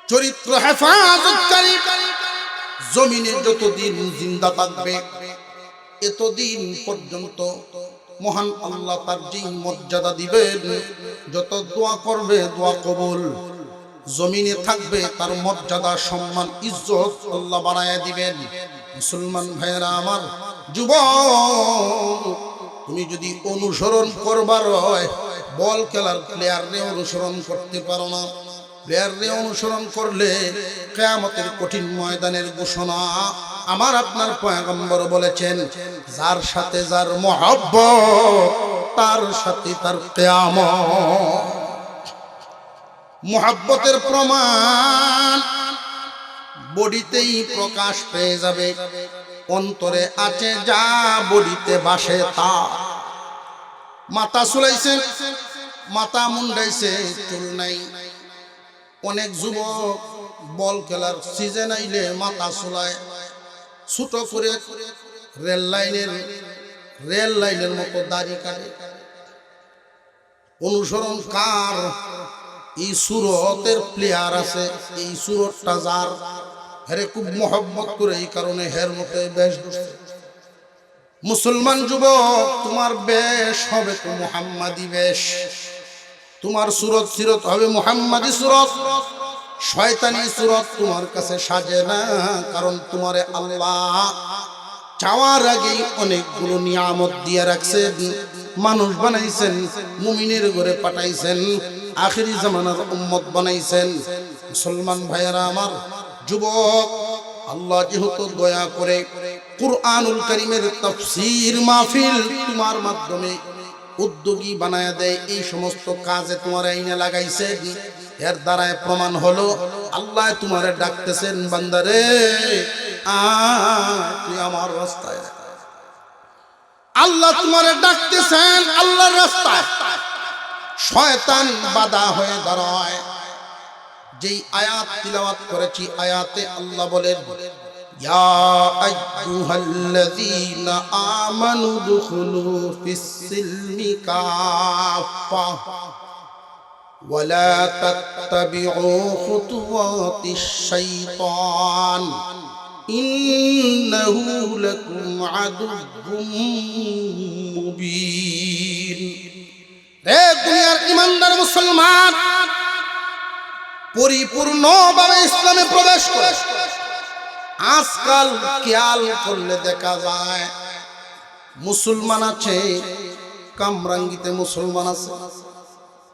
চরিত্র হেফাজতকারী জমিনে যতদিন জিন্দা থাকবে, এতদিন পর্যন্ত মহান আল্লাহ তার যে মর্যাদা দিবেন, যত দোয়া করবে দোয়া কবুল, জমিনে থাকবে তার মর্যাদা, সম্মান, ইজ্জত আল্লাহ বাড়ায়া দিবেন। মুসলমান ভাইয়েরা আমার, যুবক তুমি যদি অনুসরণ করবার হয়, বল খেলার প্লেয়াররে অনুসরণ করতে পারো না, প্লেয়াররে অনুসরণ করলে কিয়ামতের কঠিন ময়দানের ঘোষণা আমার আপনার পয়গম্বর বলেছেন, যার সাথে যার মহব্বত তার সাথে তার কিয়ামত। মহব্বতের প্রমাণ বডিতেই প্রকাশ পেয়ে যাবে, অন্তরে আছে যা বডিতে বাসে তা। মাথা চুলাইছে, মাথা মুন্ডাইছে, চুল নাই। অনেক যুবক বল খেলার সিজন আইলে মাথা চুলায়, ছোট করে রেল লাইনের মতো দাড়ি কাটে। অনুসরণ কার? এই সুরতের প্লেয়ার আছে, এই সুরতটা যার, হেরে খুব মহব্বত করে, এই কারণে হের মতো বেশ বসছে। মুসলমান যুবক, তোমার বেশ হবে তো মুহাম্মাদি বেশ, তোমার সুরত সিরত হবে মুহাম্মাদি সুরত। শয়তানি সুরত তোমার কাছে সাজে না, কারণ তোমারে আল্লাহ চাওয়ার আগেই অনেকগুলো নিয়ামত দিয়ে রাখছেন, মানুষ বানাইছেন, মুমিনের ঘরে পাঠাইছেন, আখিরি জামানার উম্মত বানাইছেন। মুসলমান ভাইয়েরা আমার, যুবক, আল্লাহ যেহেতু দয়া করে কুরআনুল কারীমের তাফসীর মাহফিল তোমার মাধ্যমে উদ্যোগী বানায় দেয়, এই সমস্ত কাজে তোমার আইনে লাগাইছেন, এর দ্বারায় প্রমাণ হলো আল্লাহ তোমারে ডাকতেছেন, বান্দারে তুই আমার রাস্তায়। আল্লাহ তোমারে ডাকতেছেন আল্লাহর রাস্তায়। শয়তান বাধা হয়ে দাঁড়ায়। যেই আয়াত তিলাওয়াত করেছি, আয়াতে আল্লাহ বলেন, ইয়া আইয়ুহাল্লাযীনা আমানু দুখুলু ফিস-সিলমি কাফা ওয়া লা তাত্তাবিউ খুতুওয়াতিশ শাইতান ইন্নাহু লাকুম আদুউম মুবিন। রে দুনিয়ার ঈমানদার মুসলমান, পরিপূর্ণভাবে ইসলামে প্রবেশ করে। আজকাল খেয়াল করলে দেখা যায় মুসলমান আছে, কামরাঙ্গিতে মুসলমান আছে,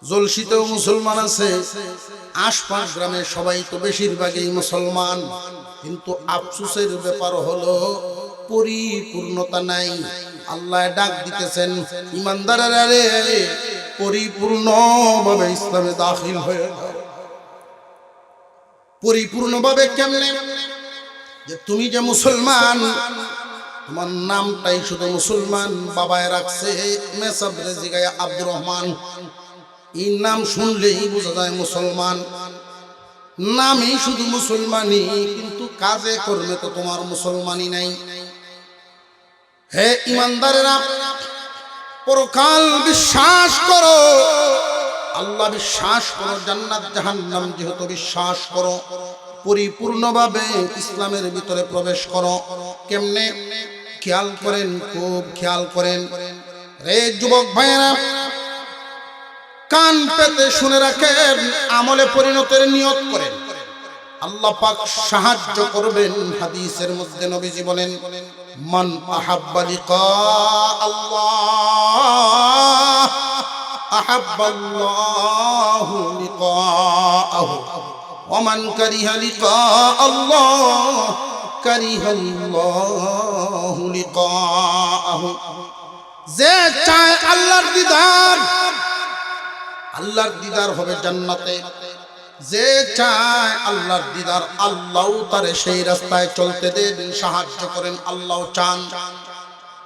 জলসিতেও মুসলমান আছে, আশপাশ গ্রামে সবাই তো বেশিরভাগই মুসলমান। কিন্তু আফসোসের ব্যাপার হলো পরিপূর্ণতা নাই। আল্লাহ ডাক দিতেছেন, ইমানদারেরা রে, পরিপূর্ণভাবে ইসলামে দাখিল হয়ে যাও। পরিপূর্ণভাবে কেমনে? যে তুমি যে মুসলমান, তোমার নামটাই শুধু মুসলমান, বাবায় রাখছে মেসাবরে জিগায় আব্দুর রহমান, এই নাম শুনলেই বোঝা যায় মুসলমান। নামই শুধু মুসলমানই, কিন্তু কাজে কর্মে তো তোমার মুসলমানই নাই। হে ইমানদারেরা, পরকাল বিশ্বাস করো, আল্লাহ বিশ্বাস করো, জান্নাত জাহান্নাম যেহেতু বিশ্বাস করো, পরিপূর্ণভাবে ইসলামের ভিতরে প্রবেশ করো। কেমনে? খেয়াল করেন, খুব খেয়াল করেন। রে যুবক ভাইয়েরা, কান পেতে শুনে রাখেন, আমলে পরিণতের নিয়ত করেন, আল্লাহ পাক সাহায্য করবেন। হাদিসের মধ্যে নবীজি বলেন, মান আহাব্বা লিকা আল্লাহ আহাব্বাল্লাহু লিকাআহু ওয়া মান কারিহা লিকা আল্লাহ কারিহাল্লাহু লিকাআহু। যে চায় আল্লাহর দিদার, আল্লাহর দিদার হবে জান্নাতে। যে চায় আল্লাহর দিদার, আল্লাহ তারে সেই রাস্তায় চলতে দেন, সাহায্য করেন। আল্লাহ চান,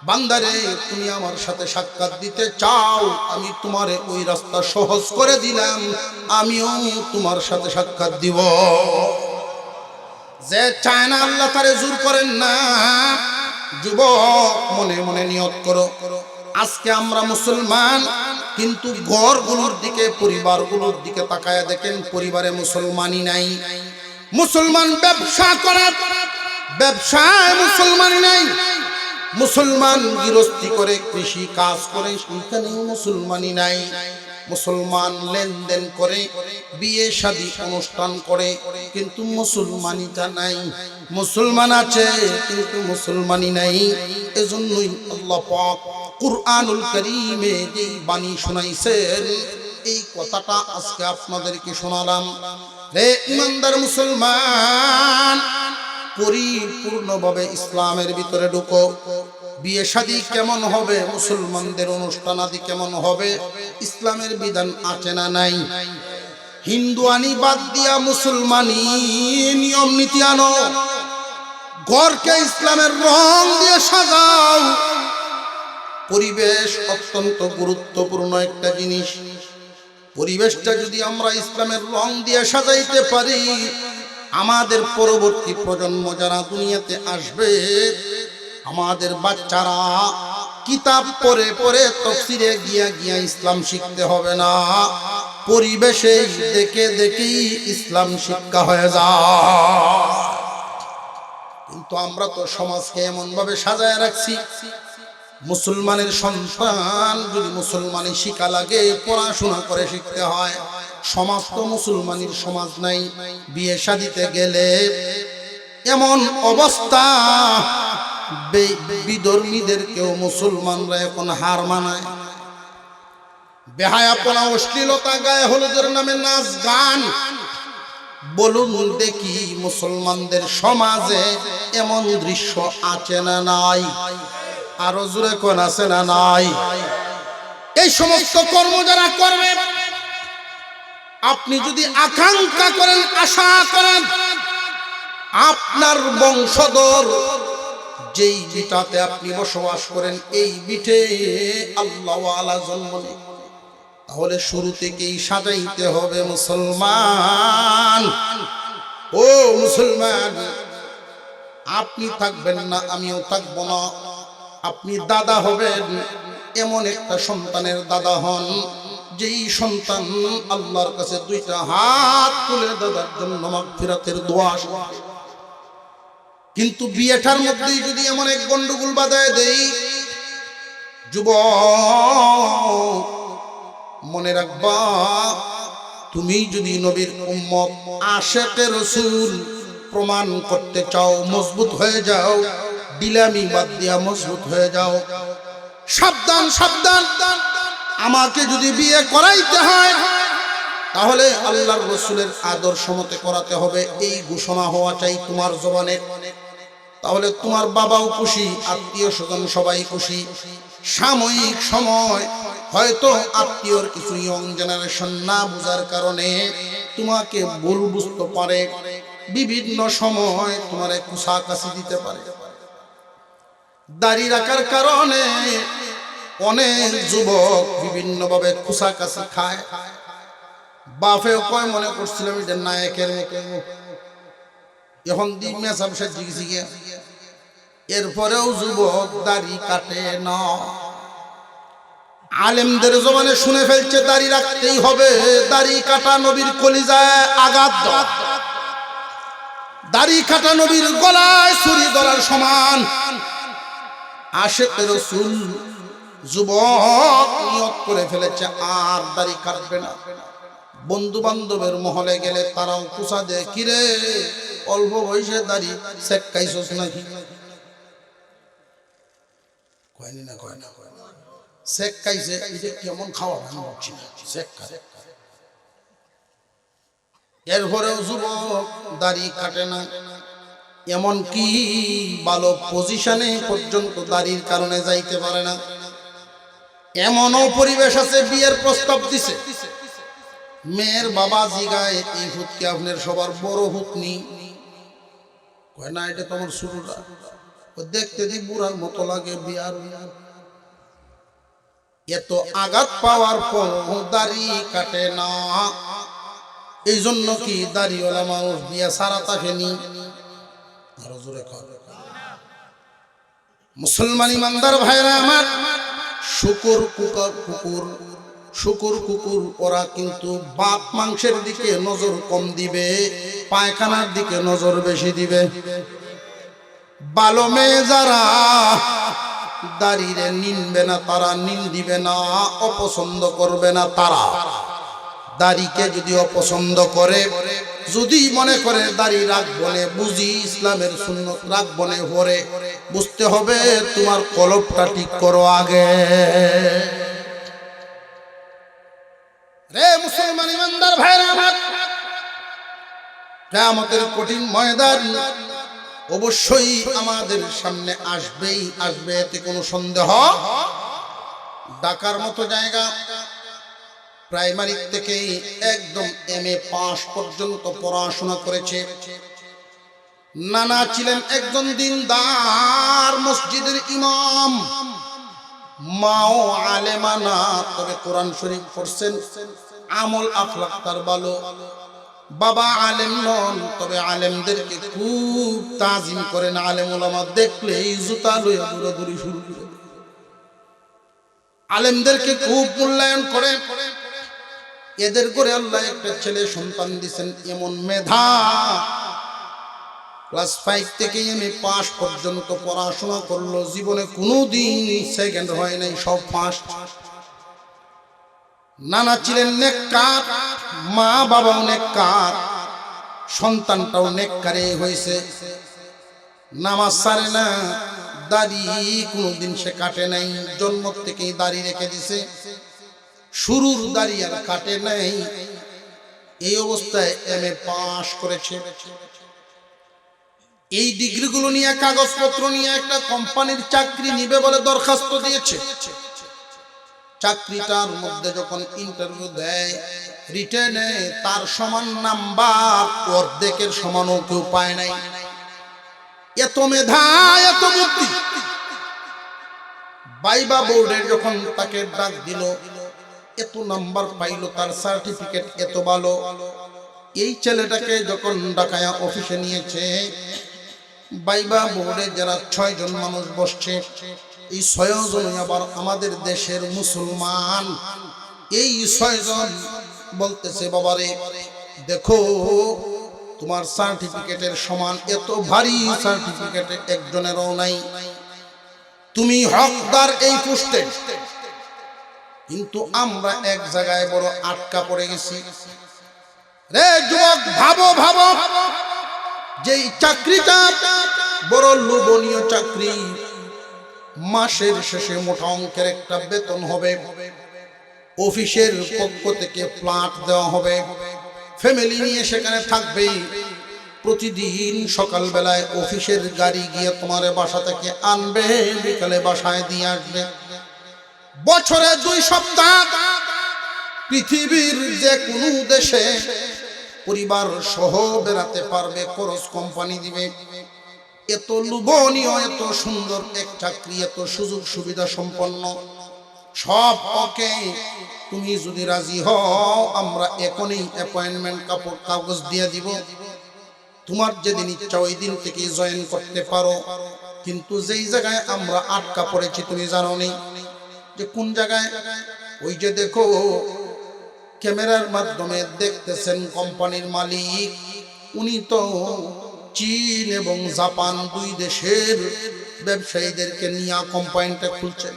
বান্দারে তুমি আমার সাথে সাক্ষাৎ দিতে চাও, আমি তোমারে ওই রাস্তা সহজ করে দিলাম, আমিও তোমার সাথে সাক্ষাৎ দিব। যে চায় না, আল্লাহ তারে জোর করেন না। যুবক, মনে মনে নিয়ত করো, আজকে আমরা মুসলমান, কিন্তু ঘরগুলোর দিকে, পরিবারগুলোর দিকে তাকায় দেখেন, পরিবারে মুসলমানই নাই। মুসলমান ব্যবসা করে, ব্যবসায় মুসলমানই নাই। মুসলমান গৃহস্থী করে, কৃষি কাজ করে, সেখানেও মুসলমানই নাই। মুসলমান লেনদেন করে, বিয়ে শাদী অনুষ্ঠান করে, কিন্তু মুসলমানিটা নাই। মুসলমান আছে, কিন্তু মুসলমানই নাই। এজন্যই আল্লাহ পাক কুরআনুল কারীমে যেই বাণী শোনাইছেন, এই কথাটা আজকে আপনাদেরকে শোনালাম। রে ইমানদার মুসলমান, পরিপূর্ণভাবে ইসলামের ভিতরে ঢুকো। বিয়ে শাদী কেমন হবে, মুসলমানদের অনুষ্ঠান আদি কেমন হবে, ইসলামের বিধান আছে না নাই? হিন্দু আনি বাদ দিয়া মুসলমানি নিয়ম নীতি আনো। ঘরকে ইসলামের রং দিয়ে সাজাও। পরিবেশ অত্যন্ত গুরুত্বপূর্ণ একটা জিনিস। পরিবেশটা যদি আমরা ইসলামের রং দিয়ে সাজাইতে পারি, আমাদের পরবর্তী প্রজন্ম যারা দুনিয়াতে আসবে, আমাদের বাচ্চারা কিতাব পড়ে পড়ে তাফসীরে গিয়া গিয়া ইসলাম শিখতে হবে না, পরিবেশে দেখে দেখেই ইসলাম শিক্ষা হয়ে যায়। কিন্তু আমরা তো সমাজকে এমন ভাবে সাজায় রাখছি, মুসলমানের সন্তান যদি মুসলমানি শিখা লাগে, পড়াশোনা করে শিখতে হয়। সমাজ তো মুসলমানের সমাজ নাই। বিয়ে শাদিতে গেলে এমন অবস্থা, বিধর্মীদেরকেও মুসলমানরা এখন হার মানায়। বেহায়াপনা, অশ্লীলতা, গায়ে হলুদের নামে নাচ গান। বলুন দেখি মুসলমানদের সমাজে এমন দৃশ্য আছে না নাই? আরো জোরে কোন আছে না নাই? এই সমস্ত কর্ম যারা করবে, আপনি যদি আকাঙ্ক্ষা করেন, আশা করেন আপনার বংশধর যেই বিটাতে আপনি বসবাস করেন এই বিটে আল্লাহওয়ালা জন্ম নেই, তাহলে শুরু থেকেই সাজাইতে হবে মুসলমান। ও মুসলমান, আপনি থাকবেন না, আমিও থাকবো না। আপনি দাদা হবেন, এমন একটা সন্তানের দাদা হন যেই সন্তান আল্লাহর কাছে দুইটা হাত তুলে দাদার জন্য মাগফিরাতের দোয়া। কিন্তু বিয়েটার মধ্যেই যদি এমন এক গন্ডগোল বাঁধায় দেই, যুবক মনে রাখবা, তুমি যদি নবীর উম্মত আশিকে রাসূল প্রমাণ করতে চাও, মজবুত হয়ে যাও, বিলামি বাদ দিয়া মজবুত হয়ে যাও। সাবধান সাবধান, আমাকে যদি বিয়ে করাইতে হয় তাহলে আল্লাহর রাসূলের আদর্শ মতে করাতে হবে, এই ঘোষণা হওয়া চাই তোমার জবানে। তাহলে তোমার বাবাও খুশি, আত্মীয় স্বজন সবাই খুশি। সাময়িক সময় হয়তো আত্মীয়র কিছু ইয়ং জেনারেশন না বুঝার কারণে তোমাকে ভুল বুঝতে পারে, বিভিন্ন সময় তোমার কুসাকাছি দিতে পারে। দাড়ি রাখার কারণে অনেক যুবক বিভিন্ন ভাবে কুসাকাছি খায়। বাপেও কয় মনে করছিলাম এটা নায়কের মুখ, এখন দিন মেসাব সাজি গেছি গিয়া। এরপরেও যুবক দাড়ি কাটে না। আলেমদের জবানে শুনে ফেলছে দাড়ি রাখতেই হবে, দাড়ি কাটা নবীর কলিজায় আঘাত দাও, দাড়ি কাটা নবীর গলায় ছুরি ধরার সমান। আশিকে রাসূল যুবক নিয়ত করে ফেলেছে আর দাড়ি কাটবে না। বন্ধু বান্ধবের মহলে গেলে তারাও কুসা দেয়, কিরে অল্প বয়সে দাড়ি সেক্কাইছস নাকি? কয়নি না, কয় না, সেক্কাইছে। এটা কেমন খাওয়া আমি বুঝছি না, সেক্কা। এরপরেও যুবক দাড়ি কাটে না, এমন কি ভালো পজিশনে পর্যন্ত দাড়ির কারণে যাইতে পারে না। এমনও পরিবেশ আছে বিয়ের প্রস্তাব দিছে, মেয়ের বাবা জিগায় এই হুতকে আপনার সবার বড় হুতনি? কয় না, এটা তোমার শুরুটা, দেখতে দি বুড়ার মতো লাগে। বিয়ার এত আঘাত পাওয়ার পর দাড়ি কাটে না। এই জন্য কি দাড়িওয়ালা মানুষ বিয়া সারা থাকেনি? আরো জোরে কর। মুসলমান ইমানদার ভাইরা আমার, শুকুর কুকুর ওরা কিন্তু বাপ মাংসের দিকে নজর কম দিবে, পায়খানার দিকে নজর বেশি দিবে। ভালো মেয়ে যারা দাড়িরে নিনবে না, তারা নিন দিবে না, অপছন্দ করবে না। তারা দাড়িকে যদি অপছন্দ করে, যদি মনে করে দাড়ি রাখবো না, বুঝি ইসলামের সুন্নত রাখবো না, পরে বুঝতে হবে তোমার কলবটা ঠিক করো আগে। রে মুসলমান ইমানদার ভাইরা আমার, কিয়ামতের কঠিন ময়দান অবশ্যই আমাদের সামনে আসবেই আসবে, এতে কোনো সন্দেহ। ঢাকার মতো জায়গা, প্রাইমারি থেকে একদম MA পাস পর্যন্ত পড়াশোনা করেছে। নানা ছিলেন একজন দিনদার মসজিদের ইমাম, মাও আলেমা না, তবে কোরআন শরীফ পড়ছেন, আমল আখলাক তার ভালো। বাবা আলেম নন, তবে আলেমদেরকে খুব তাজিম করেন। আলেম ওলামা দেখলেই জুতা লইয়া দৌড়াদৌড়ি শুরু করে। আলেমদেরকে খুব মূল্যায়ন করে। এদের করে আল্লাহ একটা ছেলে সন্তান দিয়েছেন, এমন মেধা, ক্লাস 5 থেকে MA পাস পর্যন্ত পড়াশোনা করলো, জীবনে কোনোদিন সেকেন্ড হয় নাই, সব ফার্স্ট। নানা ছিলেন নেককার, মা বাবাও নেককার, সন্তানটাও নেককারে হয়েছে। নামাজ ছাড়ে না, দাড়ি কোনোদিন সে কাটে নাই, জন্ম থেকেই দাড়ি রেখে দিছে, শুরুর দাড়ি আর কাটে নাই। এই অবস্থায় এমএ পাস করেছে। এই ডিগ্রিগুলো নিয়ে কাগজপত্র নিয়ে একটা কোম্পানির চাকরি নিবে বলে দরখাস্ত দিয়েছে। চাকরিটার মধ্যে যখন ইন্টারভিউ দেয় রিটেনে, তার সমান নাম্বার অর্ধেকের সমানও কেউ পায় নাই। এত মেধা, এত বুদ্ধি। ভাইবা বোর্ডের যখন তাকে ডাক দিল, এত নাম্বার পাইলো, তার সার্টিফিকেট এত ভালো। এই ছেলেটাকে যখন ঢাকায়া অফিসে নিয়েছে, ভাইবা বোর্ডে যারা 6 জন মানুষ বসছে, এই 6 জন আবার আমাদের দেশের মুসলমান। এই 6 জন বলতেছে, বাবারে দেখো তোমার সার্টিফিকেটের সমান এত ভারী সার্টিফিকেট একজনেরও নাই, তুমি হকদার এই পোস্টে। কিন্তু আমরা এক জায়গায় বড় আটকা পড়ে গেছি। রে যুবক, ভাবো ভাবো, যে চাকরিটা বড় লোভনীয় চাকরি, মাসের শেষে মোটা অঙ্কের একটা বেতন হবে, অফিসের পক্ষ থেকে ফ্ল্যাট দেওয়া হবে, ফ্যামিলি নিয়ে সেখানে থাকবে, প্রতিদিন সকাল বেলায় অফিসের গাড়ি গিয়ে তোমার বাসা থেকে আনবে, বিকালে বাসায় দিয়ে আসবে। বছরে 2 সপ্তাহ পৃথিবীর যে কোনো দেশে পরিবার সহ বেড়াতে পারবে, খরচ কোম্পানি দিবে। এত লোভনীয়, এত সুন্দর এক চাকরি, এত সুযোগ সুবিধা সম্পন্ন, সব ওকে। তুমি যদি রাজি হও, আমরা এখনই অ্যাপয়েন্টমেন্ট কাগজ দিয়ে দিব, তোমার যেদিন ইচ্ছা ওই দিন থেকে জয়েন করতে পারো। কিন্তু যেই জায়গায় আমরা আটকা পড়েছি তুমি জানো নি যে কোন জায়গায়? ওই যে দেখো ক্যামেরার মাধ্যমে দেখতেছেন কোম্পানির মালিক, উনি তো চীন এবং জাপান 2 দেশের ব্যবসায়ীদেরকে নিয়ে কোম্পানিটা খুলছেন।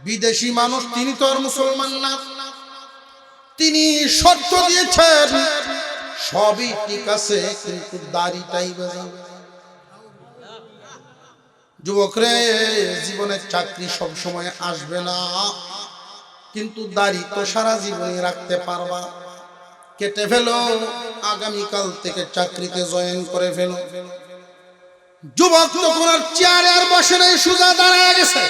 বিদেশি মানুষ, তিনি তো আর মুসলমান না। তিনি শর্ত দিয়েছেন সবই ঠিক আছে, কিন্তু দাড়িটাই বেজা। যুবকরে, জীবনের চাকরি সব সময় আসবে না, কিন্তু দাড়ি তো সারা জীবনই রাখতে পারবা। কেটে ফেলো, আগামীকাল থেকে চাকরিতে জয়েন করে ফেলো। যুবক তখন আর চেয়ারে আর বসে নাই, সোজা দাঁড়ায় গেছে।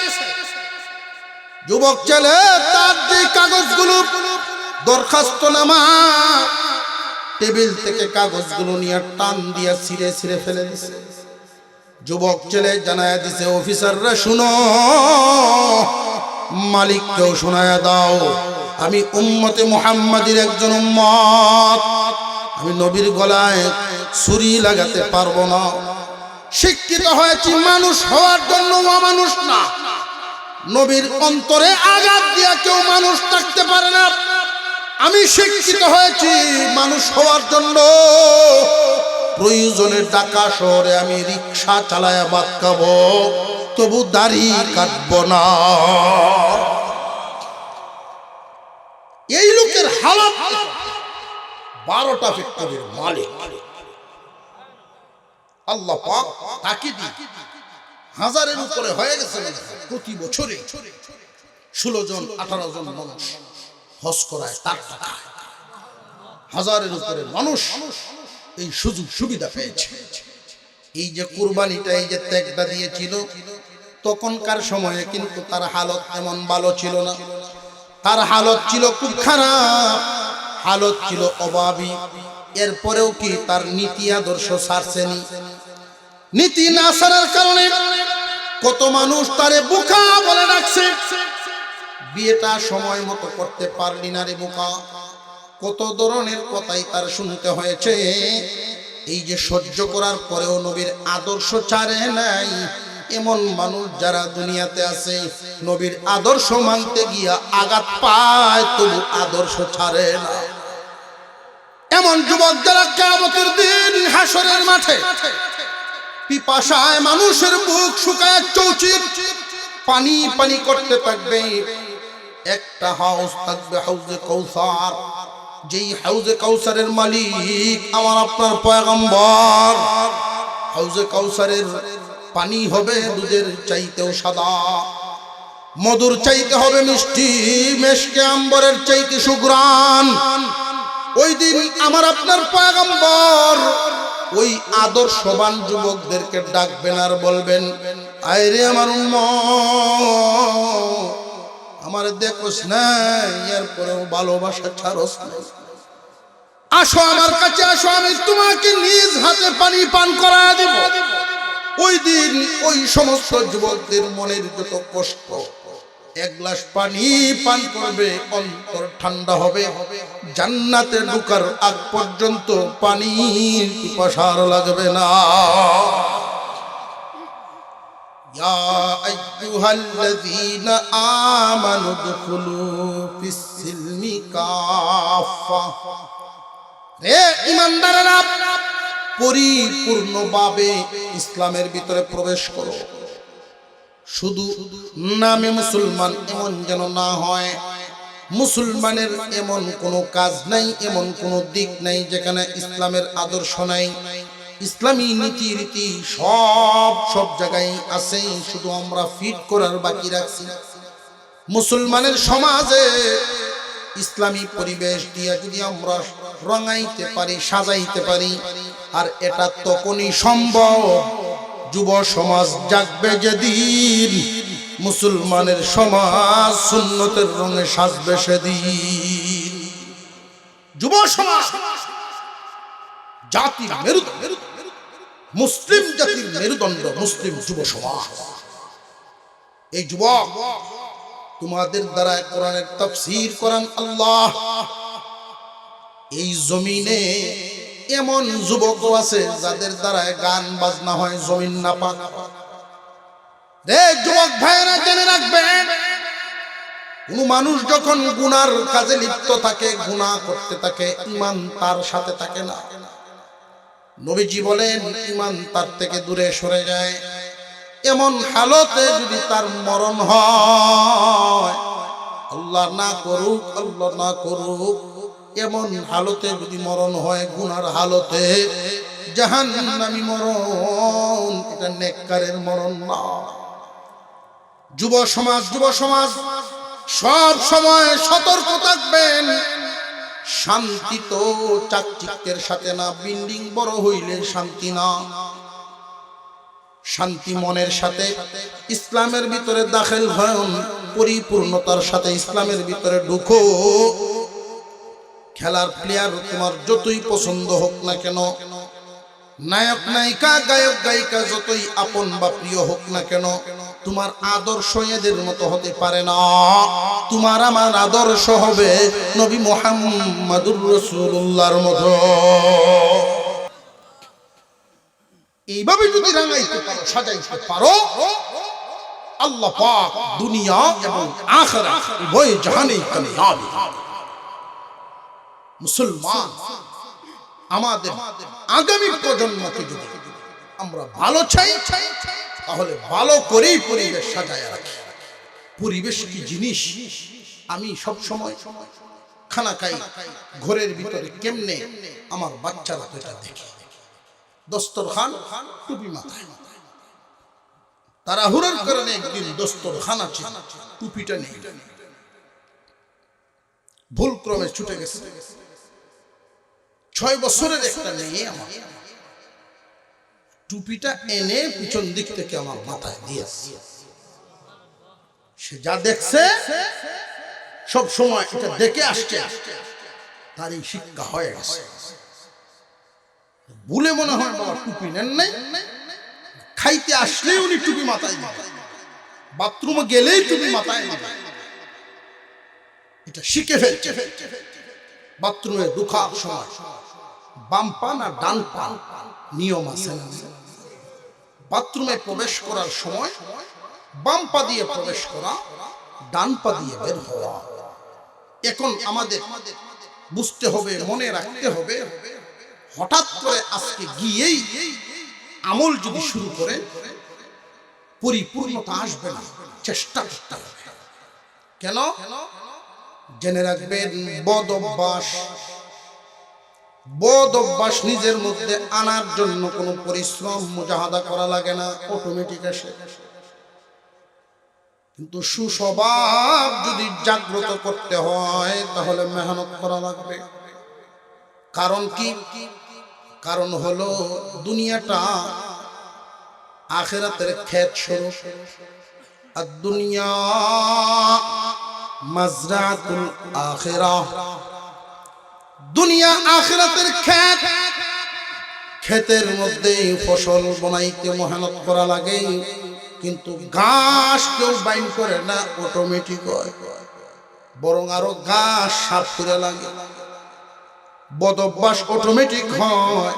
যুবক ছেলে তার যে কাগজগুলো, দরখাস্তনামা, টেবিল থেকে কাগজগুলো নিয়ে টান দিয়ে ছিঁড়ে ছিঁড়ে ফেলে দিছে। যুবক ছেলে জানায়া দিছে, অফিসাররা শুনো, মালিককেও শোনায়া দাও, আমি উম্মতে মুহাম্মাদির একজন উম্মত, আমি নবীর গলায় ছুরি লাগাতে পারবো না। শিক্ষিত হয়েছি মানুষ হওয়ার জন্য, অমানুষ না। নবীর অন্তরে আঘাত দিয়া কেউ মানুষ থাকতে পারে না। আমি শিক্ষিত হয়েছি মানুষ হওয়ার জন্য, প্রয়োজনে ঢাকা শহরে আমি রিক্সা চালায়া ভাত খাবো, তবু দাড়ি কাটবো না। এই লোকের হালত 12টা ফ্যাক্টরির মালিক। আল্লাহ পাক তাকে দিয়ে 1000-এর উপরে হয়ে গেছে প্রতি বছরে 16 জন 18 জন মানুষ হজ করায় তার টাকায়। 1000-এর উপরে মানুষ এই সুযোগ সুবিধা পেয়েছে। এই যে কুরবানিটা, এই যে ত্যাগটা দিয়েছিল, তখনকার সময়ে কিন্তু তার হালত এমন ভালো ছিল না। তার হালত ছিল খুব খারাপ, হালত ছিল অভাবী। এরপরেও কি তার নীতি আদর্শ ছাড়ছেনি? নীতি না ছাড়ার কারণে কত মানুষ তারে বোকা বলে ডাকছে। বিয়েটা সময় মতো করতে পারলি না রে বোকা, কত ধরনের কথাই তার শুনতে হয়েছে। এই যে সহ্য করার পরেও নবীর আদর্শ ছাড়ে নাই, এমন মানুষ যারা দুনিয়াতে আছে, নবীর আদর্শ মানতে গিয়া আঘাত পায়, তবু আদর্শ ছাড়ে না। এমন যুবক যারা কিয়ামতের দিন হাসরের মাঠে পিপাসায় মানুষের বুক শুকায় চৌচির পানি পানি করতে থাকবে। একটা হাউস থাকবে, হাউজে কাউসার। যেই হাউজে কাউসারের মালিক আমার আপনার পয়গম্বর। হাউজে কাউসারের পানি হবে দুধের চাইতেও সাদা, মধুর চাইতে হবে মিষ্টি, মেশকে আম্বরের চাইতে সুঘ্রাণ। ওই দিন আমার আপনার পয়গম্বর ওই আদর্শবান যুবকদেরকে ডাকবেন আর বলবেন, আইরে আমার উম্মত, আমার দেখোস না, এরপরেও ভালোবাসা ছাড়স না, আসো আমার কাছে আসো, আমি তোমাকে নিজ হাতে পানি পান করা দেব। ওই দিন ওই সমস্ত যুবকদের মনের যত কষ্ট, এক গ্লাস পানি পান করবে অন্তর ঠান্ডা হবে, জান্নাতে ঢোকার আগ পর্যন্ত পানির পিপাসার লাগবে না। ইয়া আইয়ুহাল্লাযীনা আমানু দুখুলু ফিস-সিলমি কাফা, রে ঈমানদারেরা, পরিপূর্ণভাবে ইসলামের ভিতরে প্রবেশ করো। শুধু নামে মুসলমান এমন যেন না হয়। মুসলমানের এমন কোনো কাজ নাই, এমন কোনো দিক নাই যেখানে ইসলামের আদর্শ নাই। ইসলামী নীতি রীতি সব জায়গায় আছে, শুধু আমরা ফিট করার বাকি রাখছি। মুসলমানের সমাজে ইসলামী পরিবেশ দিয়ে যদি আমরা রঙাইতে পারি, সাজাইতে পারি, আর এটা তখনই সম্ভব যুব সমাজ জাগবে যেদিন, মুসলমানের সমাজ সুন্নতের রঙে সাজবে সেদিন। যুব সমাজ জাতির মেরুদণ্ড, মুসলিম জাতির মেরুদণ্ড মুসলিম যুব সমাজ। এই যুবক, তোমাদের দ্বারা কোরআনের তাফসীর করেন আল্লাহ। এই জমিনে এমন যুবক আছে যাদের দ্বারা গান বাজনা হয়, জমিন না পাক। রে যুবক ভাইরা, জেনে রাখবেন, কোন মানুষ যখন গুনার কাজে লিপ্ত থাকে, গুনাহ করতে থাকে, ঈমান তার সাথে থাকে না। নবীজি বলেন, ঈমান তার থেকে দূরে সরে যায়। এমন হালতে যদি তার মরণ হয়, আল্লাহ না করুক, আল্লাহ না করুক, এমন হালতে যদি মরণ হয়, গুনার হালতে, জাহান্নামী মরণ, এটা নেককারের মরণ না। যুব সমাজ সব সময় সতর্ক থাকবেন। শান্তি তো চাকচিক্যের সাথে না, বিল্ডিং বড় হইলে শান্তি না। শান্তি মনের সাথে, ইসলামের ভিতরে দাখিল হন, পরিপূর্ণতার সাথে ইসলামের ভিতরে ঢুকো। খেলার প্লেয়ার তোমার যতই পছন্দ হোক না কেন, নায়ক নায়িকা, গায়ক গায়িকা যতই আপন বা প্রিয় হোক না কেন, তোমার আদর্শ এদের মতো হতে পারে না। তোমার আমার আদর্শ হবে নবী মুহাম্মদুর রাসূলুল্লাহর মতো। এইভাবে যদি রাঙাইতে পারো, সাজাইতে পারো, আল্লাহ পাক দুনিয়া এবং আখিরাত উভয় জাহানেই কামিয়াবি। মুসলমান, আমাদের আগামী প্রজন্মকে যদি আমরা ভালো চাই, তাহলে ভালো করেই পরিবেশ সাজায় রাখি। পরিবেশ কি জিনিস আমি সব সময় খানা খাই, ঘরের ভিতরে কেমনে আমার বাচ্চারা তো এটা দেখে। দস্তরখান, টুপি মাথায়, তারা হুড়ার কারণে একদিন দস্তরখান আছে, টুপিটা নেই, ভুল ক্রমে ছুটে গেছে। 6 বছরের একটা মেয়ে আমার টুপিটা এনে পিছন দিক থেকে আমার মাথায় দিয়েছে। সে যা দেখছে, সব সময় এটা দেখে আসছে, তারই শিক্ষা হয়ে গেছে। ভুলে মনে হয় বাবা টুপি নেন নাই, খাইতে আসলেই উনি টুপি মাথায় দিবেন, বাথরুমে গেলেই টুপি মাথায় দিবেন। এটা শিখে ফেলছে। বাথরুমে ঢোকার সময় বাম পা না ডান পা নিয়ম আছে না? বাথরুমে প্রবেশ করার সময় বাম পা দিয়ে প্রবেশ করা, ডান পা দিয়ে বের হওয়া। এখন আমাদের বুঝতে হবে, মনে রাখতে হবে, হঠাৎ করে আজকে গিয়েই আমল যদি শুরু করে পরিপূর্ণতা আসবে না, চেষ্টা করতে হবে। কেন? জেনে রাখবেন, বদ অভ্যাস বদ অভ্যাস নিজের মধ্যে আনার জন্য কোনো পরিশ্রম মুজাহাদা করা লাগে না, অটোমেটিক আসে। কিন্তু সুস্বভাব যদি জাগ্রত করতে হয় তাহলে মেহনত করা লাগবে। কারণ কি? কারণ হলো দুনিয়াটা আখিরাতের ক্ষেত স্বরূপ। আর দুনিয়া মাজরাতুল আখিরাহ, দুনিয়া আখিরাতের ক্ষেত। ক্ষেতের মধ্যে ফসল বনাইতে মেহনত করা লাগে, কিন্তু ঘাস কেউ বাইন করে না, অটোমেটিক হয়। বরং আরো ঘাস সাফ করে লাগে। বদ অভ্যাস অটোমেটিক হয়,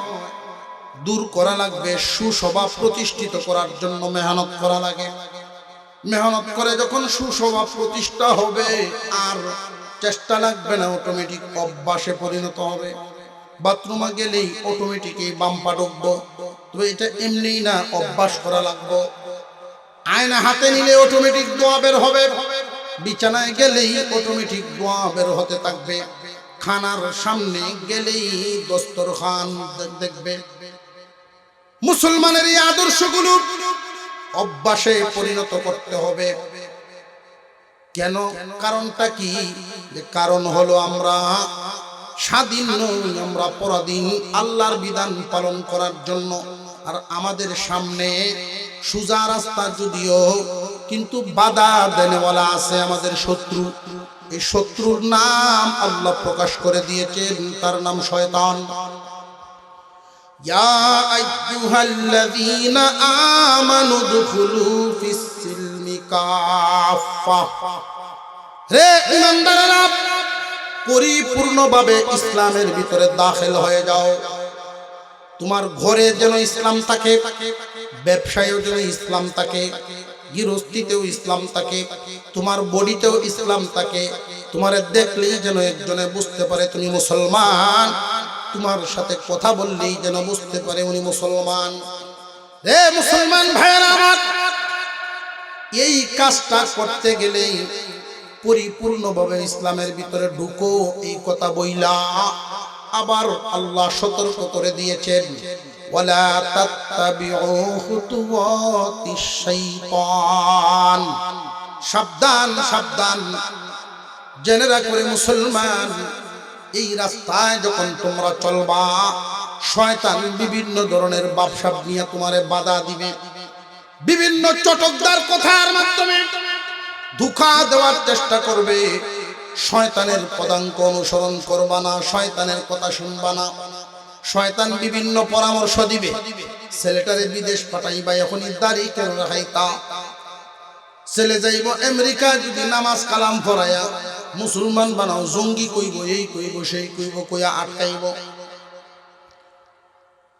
দূর করা লাগবে। সুস্বভাব প্রতিষ্ঠিত করার জন্য মেহনত করা লাগে। মেহনত করে যখন সুস্বভাব প্রতিষ্ঠা হবে আর চেষ্টা লাগবে না, অটোমেটিক অভ্যাসে পরিণত হবে। বাথরুমে গেলেই অটোমেটিক এই বাম্পা ঢুকবো, তবে এটা এমনি না, অভ্যাস করা লাগবে। আয়না হাতে নিলে অটোমেটিক দোয়া বের হবে। বিছানায় গেলেই অটোমেটিক দোয়া বের হতে থাকবে। খানার সামনে গেলেই দস্তরখান দেখবে। মুসলমানের এই আদর্শগুলো অভ্যাসে পরিণত করতে হবে। কেন? কারণটা কি? কারণ হলো আমরা স্বাধীন নই, আমরা পরাধীন আল্লাহর বিধান পালন করার জন্য। আর আমাদের সামনে সোজা রাস্তা যদিও, কিন্তু বাধা দেনেওয়ালা আছে, আমাদের শত্রু। এই শত্রুর নাম আল্লাহ প্রকাশ করে দিয়েছেন, তার নাম শয়তান। ইয়া আইয়ুহাল্লাযীনা আমানু দুখুলু ফিস-সিলমি কাফা। হে ঈমানদারেরা, পরিপূর্ণভাবে ইসলামের ভিতরে দাখিল হয়ে যাও। তোমার ঘরে যেন ইসলাম থাকে, ব্যবসায়ও যেন ইসলাম থাকে, গৃহস্থিতেও ইসলাম থাকে, তোমার বডিতেও ইসলাম থাকে। তোমার দেখলেই যেন একজনে বুঝতে পারে তুমি মুসলমান, তোমার সাথে কথা বললেই যেন বুঝতে পারে উনি মুসলমান। হে মুসলমান ভাইয়েরা আমার, এই কাজটা করতে গেলে পরিপূর্ণভাবে ইসলামের ভিতরে ঢুকো, এই কথা বইলা আবার আল্লাহ সতর্ক করে দিয়েছেন, ওয়ালা তাত্তাবিউ খুতুওয়াতিশ শাইতান। সাবধান সাবধান, জেনে রাখো মুসলমান, এই রাস্তায় যখন তোমরা চলবা, শয়তান বিভিন্ন ধরনের ব্যবসা নিয়ে তোমারে বাধা দিবে। বিভিন্ন চটকদার কথার মাধ্যমে ধোঁকা দেওয়ার চেষ্টা করবে। শয়তানের পদাঙ্ক অনুসরণ করবা না, শয়তানের কথা শুনবা না। শয়তান বিভিন্ন পরামর্শ দিবে। ছেলেটারে বিদেশ পাঠাইবা, এখনই দাড়ি কেন রাখাইতা? ছেলে যাইব আমেরিকা, যদি নামাজ কালাম পড়াইয়া মুসলমান বানাও, জঙ্গি কইব, এই কইব, সেই কইব, কইয়া আটকাইব।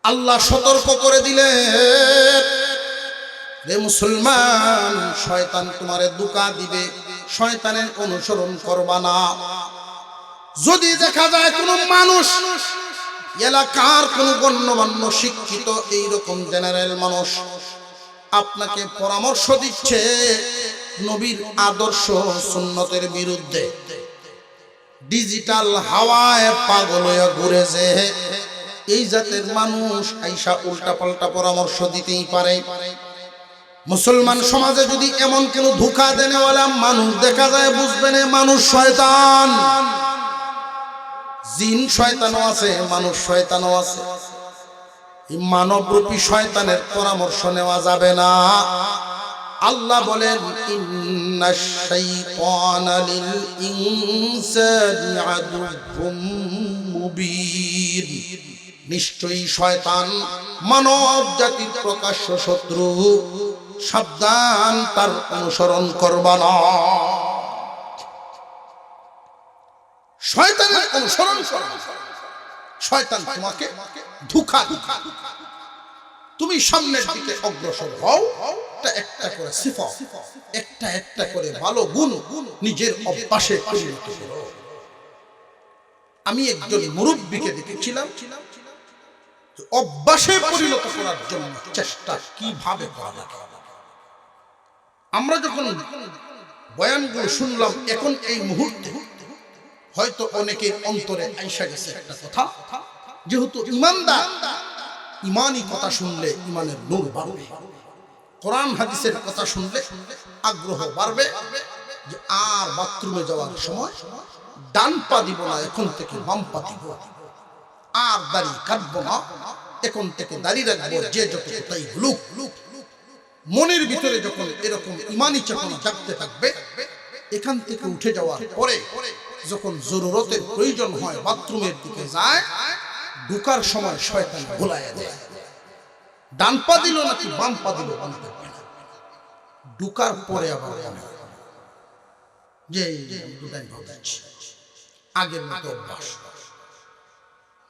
আল্লাহ সতর্ক করে দিলে, রে মুসলমান, শয়তান তোমারে ধোঁকা দিবে, শয়তানের অনুসরণ করবা না। যদি দেখা যায় কোন মানুষ, এলাকার কোন গণ্যমান্য শিক্ষিত এইরকম জেনারেল মানুষ আপনাকে পরামর্শ দিচ্ছে নবীর আদর্শ সুন্নতের বিরুদ্ধে, ডিজিটাল হাওয়ায় পাগল হয়ে ঘুরেছে, এই জাতের মানুষ আইসা উল্টা পাল্টা পরামর্শ দিতেই পারে। মুসলমান সমাজে যদি এমন কেন ধোঁকা দেনেওয়ালা মানুষ দেখা যায়, বুঝবেন মানুষ শয়তান। জিন শয়তানও আছে, মানুষ শয়তানও আছে। এই মানবরূপী শয়তানের পরামর্শ নেওয়া যাবে না। আল্লাহ বলেন, ইন্নাশ শাইতানা লিল ইনসানি আদুউম মুবিন। নিশ্চয়ই শয়তান মানব জাতির প্রকাশ্য শত্রু, সাবধান, তার অনুসরণ করবা না। শয়তানের অনুসরণ করবা, শয়তান তোমাকে ধোঁকা দিবে। তুমি সামনের দিকে অগ্রসর হও, একটা করে সিফা, একটা করে ভালো গুণ নিজের অভ্যাসে পরিণত করো। আমি একজন মুরব্বীকে দেখেছিলাম, অভ্যাসে পরিণত করার জন্য চেষ্টা কিভাবে করা লাগে। আমরা যখন বয়ানগুলো শুনলাম, এখন এই মুহূর্তে হয়তো অনেকের অন্তরে আইসা গেছে একটা কথা, যেহেতু ইমানদার, ইমানি কথা শুনলে ইমানের নূর বাড়বে, কোরআন হাদিসের কথা শুনলে আগ্রহ বাড়বে যে আর বাথরুমে যাওয়ার সময় ডান পা দিব না, এখন থেকে বাম পা দিব, আর দাড়ি কাটবো না, এখন থেকে দাড়ি রাখবো, যে যত তাই লুক। মনের ভিতরে যখন এরকম ইমানি চেতনা জাগতে থাকবে, এখান থেকে উঠে যাওয়ার পরে যখন জরুরতের প্রয়োজন হয় বাথরুমের দিকে যায়, ঢুকার সময় শয়তান ভুলাইয়া দেয়, ডান পা দিল নাকি বাম পা দিল মনে থাকবে না। ঢুকার পরে আবার যে আগের মতো অভ্যাস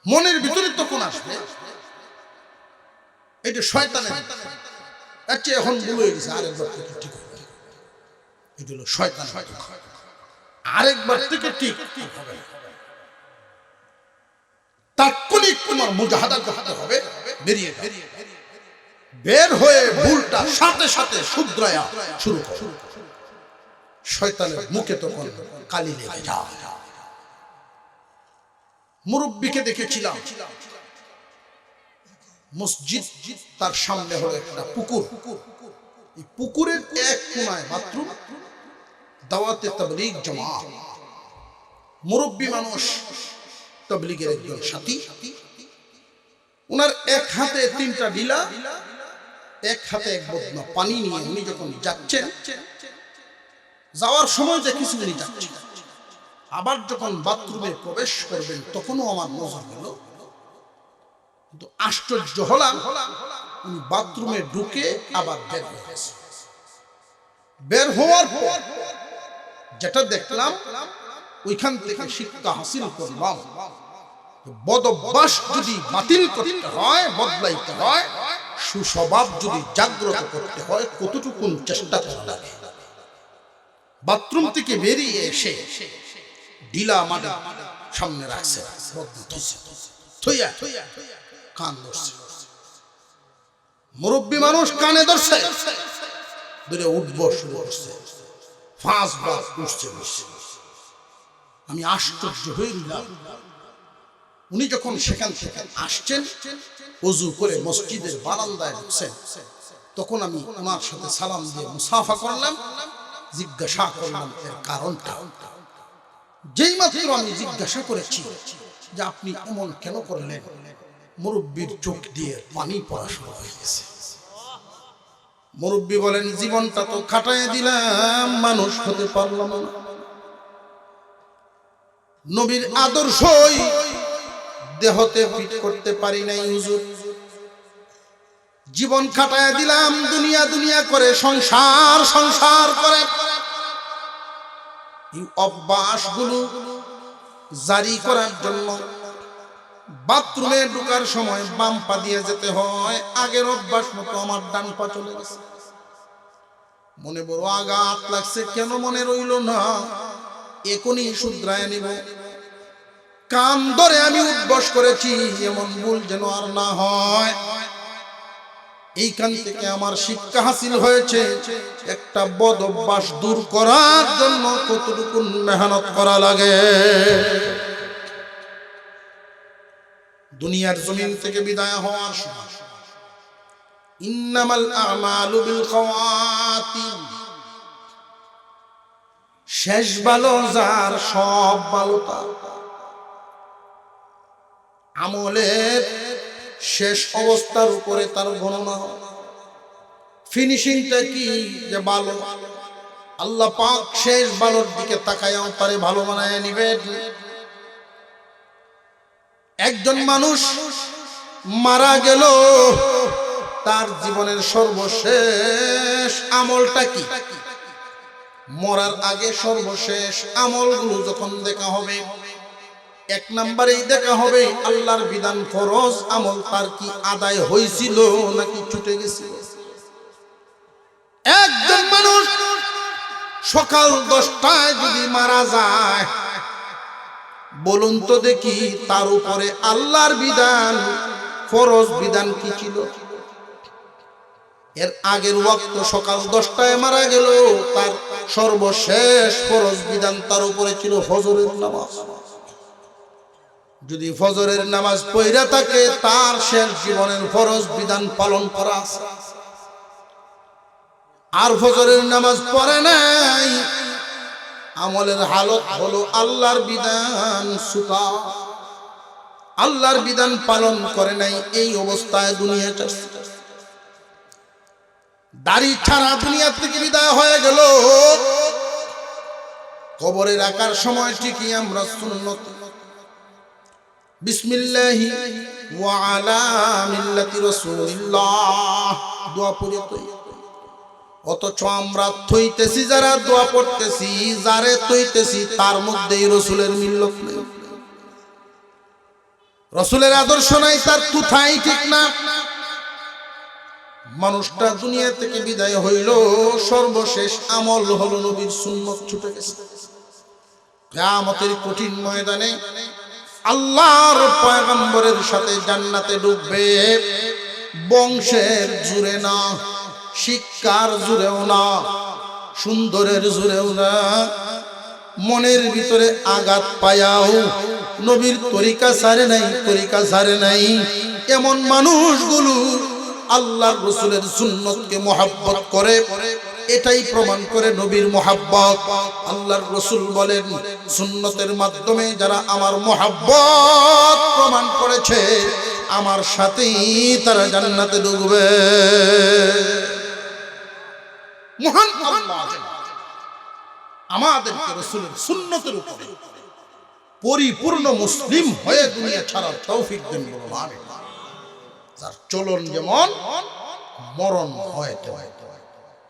মনের ভিতরে তখন আসবে, এটা শয়তানের। আচ্ছা এখন ভুল হয়ে গেছে, আরেকবার থেকে ঠিক হবে, এটা হলো শয়তান। আরেকবার থেকে ঠিক হবে, তাৎক্ষণিক তোমার মুজাহাদা করতে হবে, বেরিয়ে বের হয়ে ভুলটা সাথে সাথে শুধরায়া শুরু করো। শয়তানের মুখে তখন কালি লেগে যায়। মুরব্বিকে দেখেছিলাম, মসজিদ, তার সামনে হলো একটা পুকুর, এই পুকুরের এক কোণায় বাথরুম, দাওয়াতে তাবলীগ জামাত, মুরব্বি মানুষ, তাবলীগের একজন সাথী, ওনার এক হাতে 3টা ডিলা, এক হাতে এক বদনা পানি নিয়ে উনি যখন যাচ্ছেন, যাওয়ার সময় দেখেছি উনি যাচ্ছেন, আবার যখন বাথরুমে প্রবেশ করবেন তখনও আমার নজর গেল। কিন্তু আশ্চর্য হলাম, উনি বাথরুমে ঢুকে আবার বের হয়েছে। বের হওয়ার পর যেটা দেখলাম, ওইখান থেকে শিক্ষা হাসিল করলাম, বদ অভ্যাস যদি বাতিল করতে হয়, বদলাইতে হয়, সুস্বভাব যদি জাগ্রত করতে হয়, কতটুকুন চেষ্টা করা লাগে। বাথরুম থেকে বেরিয়ে এসে ডিলা মাটি সামনে রাখছে, কান ধরছে, মুরব্বী মানুষ কানে ধরছে, ধরে উঠবস শুরু করছে, 5 বার উঠছে। আমি আশ্চর্য হয়ে গেলাম। উনি যখন সেখান থেকে আসছেন, ওযু করে মসজিদের বারান্দায় ঢুকছেন, তখন আমি ওনার সাথে সালাম দিয়ে মুসাফা করলাম, জিজ্ঞাসা করলাম এর কারণটা। যেই মাত্র আমি জিজ্ঞাসা করেছি যে আপনি এমন কেন করলেন, মুরব্বির চোখ দিয়ে পানি পড়া শুরু হয়ে গেছে। মুরব্বি বলেন, জীবনটা তো খাটায় দিলাম, মানুষ হতে পারলাম না, নবীর আদর্শই দেহতে ফিট করতে পারি নাই হুজুর, জীবন খাটায় দিলাম, দুনিয়া দুনিয়া করে, সংসার সংসার করে। এই অভ্যাসগুলো জারি করার জন্য বাথরুমে ঢোকার সময় বাম পা দিয়ে যেতে হয়, আগের অভ্যাস মতো আমার ডান পা চলে গেছে। মনে বড় আঘাত লাগছে, কেন মনে রইল না, এখনই শুধরায় নিব। কান ধরে আমি উদ্বস করেছি, এমন ভুল যেন আর না হয়। এইখান থেকে আমার শিক্ষা হাসিল হয়েছে, একটা বদ অভ্যাস দূর করার জন্য কতটুকু মেহনত করা লাগে। দুনিয়ার জমিন থেকে বিদায় হওয়ার সময় ইন্নামাল আমালু বিল খাওয়াতিম, শেষ ভালো যার, সব ভালো তার। আমলের শেষ অবস্থার উপরে তার গণনা হয়, ফিনিশিংটা কি যে ভালো, আল্লাহ পাক শেষ ভালোর দিকে তাকায়াও তারে ভালো বানায় নিবেন। একজন মানুষ মারা গেল, তার জীবনের সর্বশেষ আমলটা কি? মরার আগে সর্বশেষ আমলগুলো যখন দেখা হবে, 1 নম্বরেই দেখা হবে আল্লাহর বিধান ফরজ আমল তার কি আদায় হয়েছিল নাকি ছুটে গেছিল। একজন মানুষ সকাল 10টায় যদি মারা যায়, বলুন তো দেখি তার উপরে আল্লাহর বিধান ফরজ বিধান কি ছিল? এর আগের ওয়াক্ত সকাল 10টায় মারা গেল, তার সর্বশেষ ফরজ বিধান তার উপরে ছিল ফজরের নামাজ। যদি ফজরের নামাজ পড়া থাকে তার শেষ জীবনের ফরজ বিধান পালন করা আছে। আর ফজরের নামাজ পড়ে নাই, আমলের হালত হলো আল্লাহর বিধান ছুটা, আল্লাহর বিধান পালন করে নাই, এই অবস্থায় দুনিয়া চলছে। দাড়ি ছাড়া দুনিয়া থেকে বিদায় হয়ে গেল, কবরে রাখার সময় ঠিকই আমরা সুন্নত বিসমিল্লাহি ওয়া আলা মিল্লাতি রাসূলিল্লাহ দোয়া পড়ে কই, অথচ আমরা থইতেছি যারা দোয়া পড়তেছি, যারে থইতেছি তার মধ্যেই রাসূলের মিল্লত নেই, রাসূলের আদর্শ নাই, তার তুথাই ঠিক না। মানুষটা দুনিয়া থেকে বিদায় হইল, সর্বশেষ আমল হলো নবীর সুন্নত ছুটে গেছে। কিয়ামতের কঠিন ময়দানে আল্লাহর পয়গম্বরের সাথে জান্নাতে ঢুকবে, বংশের জুড়ে না, শিক্ষার জুড়েও না, সুন্দরের জুড়েও না, মনের ভিতরে আঘাত পায়াও নবীর তরিকা ছাড়ে নাই, তরিকা ছাড়ে নাই, এমন মানুষগুলো আল্লাহর রাসূলের সুন্নতকে মহব্বত করে। এটাই প্রমাণ করে নবীর মহব্বত। আল্লাহর রাসূল বলেন, সুন্নতের মাধ্যমে যারা আমার মহব্বত প্রমাণ করেছে, আমার সাথেই তারা জান্নাতে ঢুকবে। মহান আল্লাহ আমাদেরকে রাসূলের সুন্নতের উপরে পরিপূর্ণ মুসলিম হয়ে দুনিয়া ছাড়ার তৌফিক দেন। যার চলন যেমন মরণ হয়।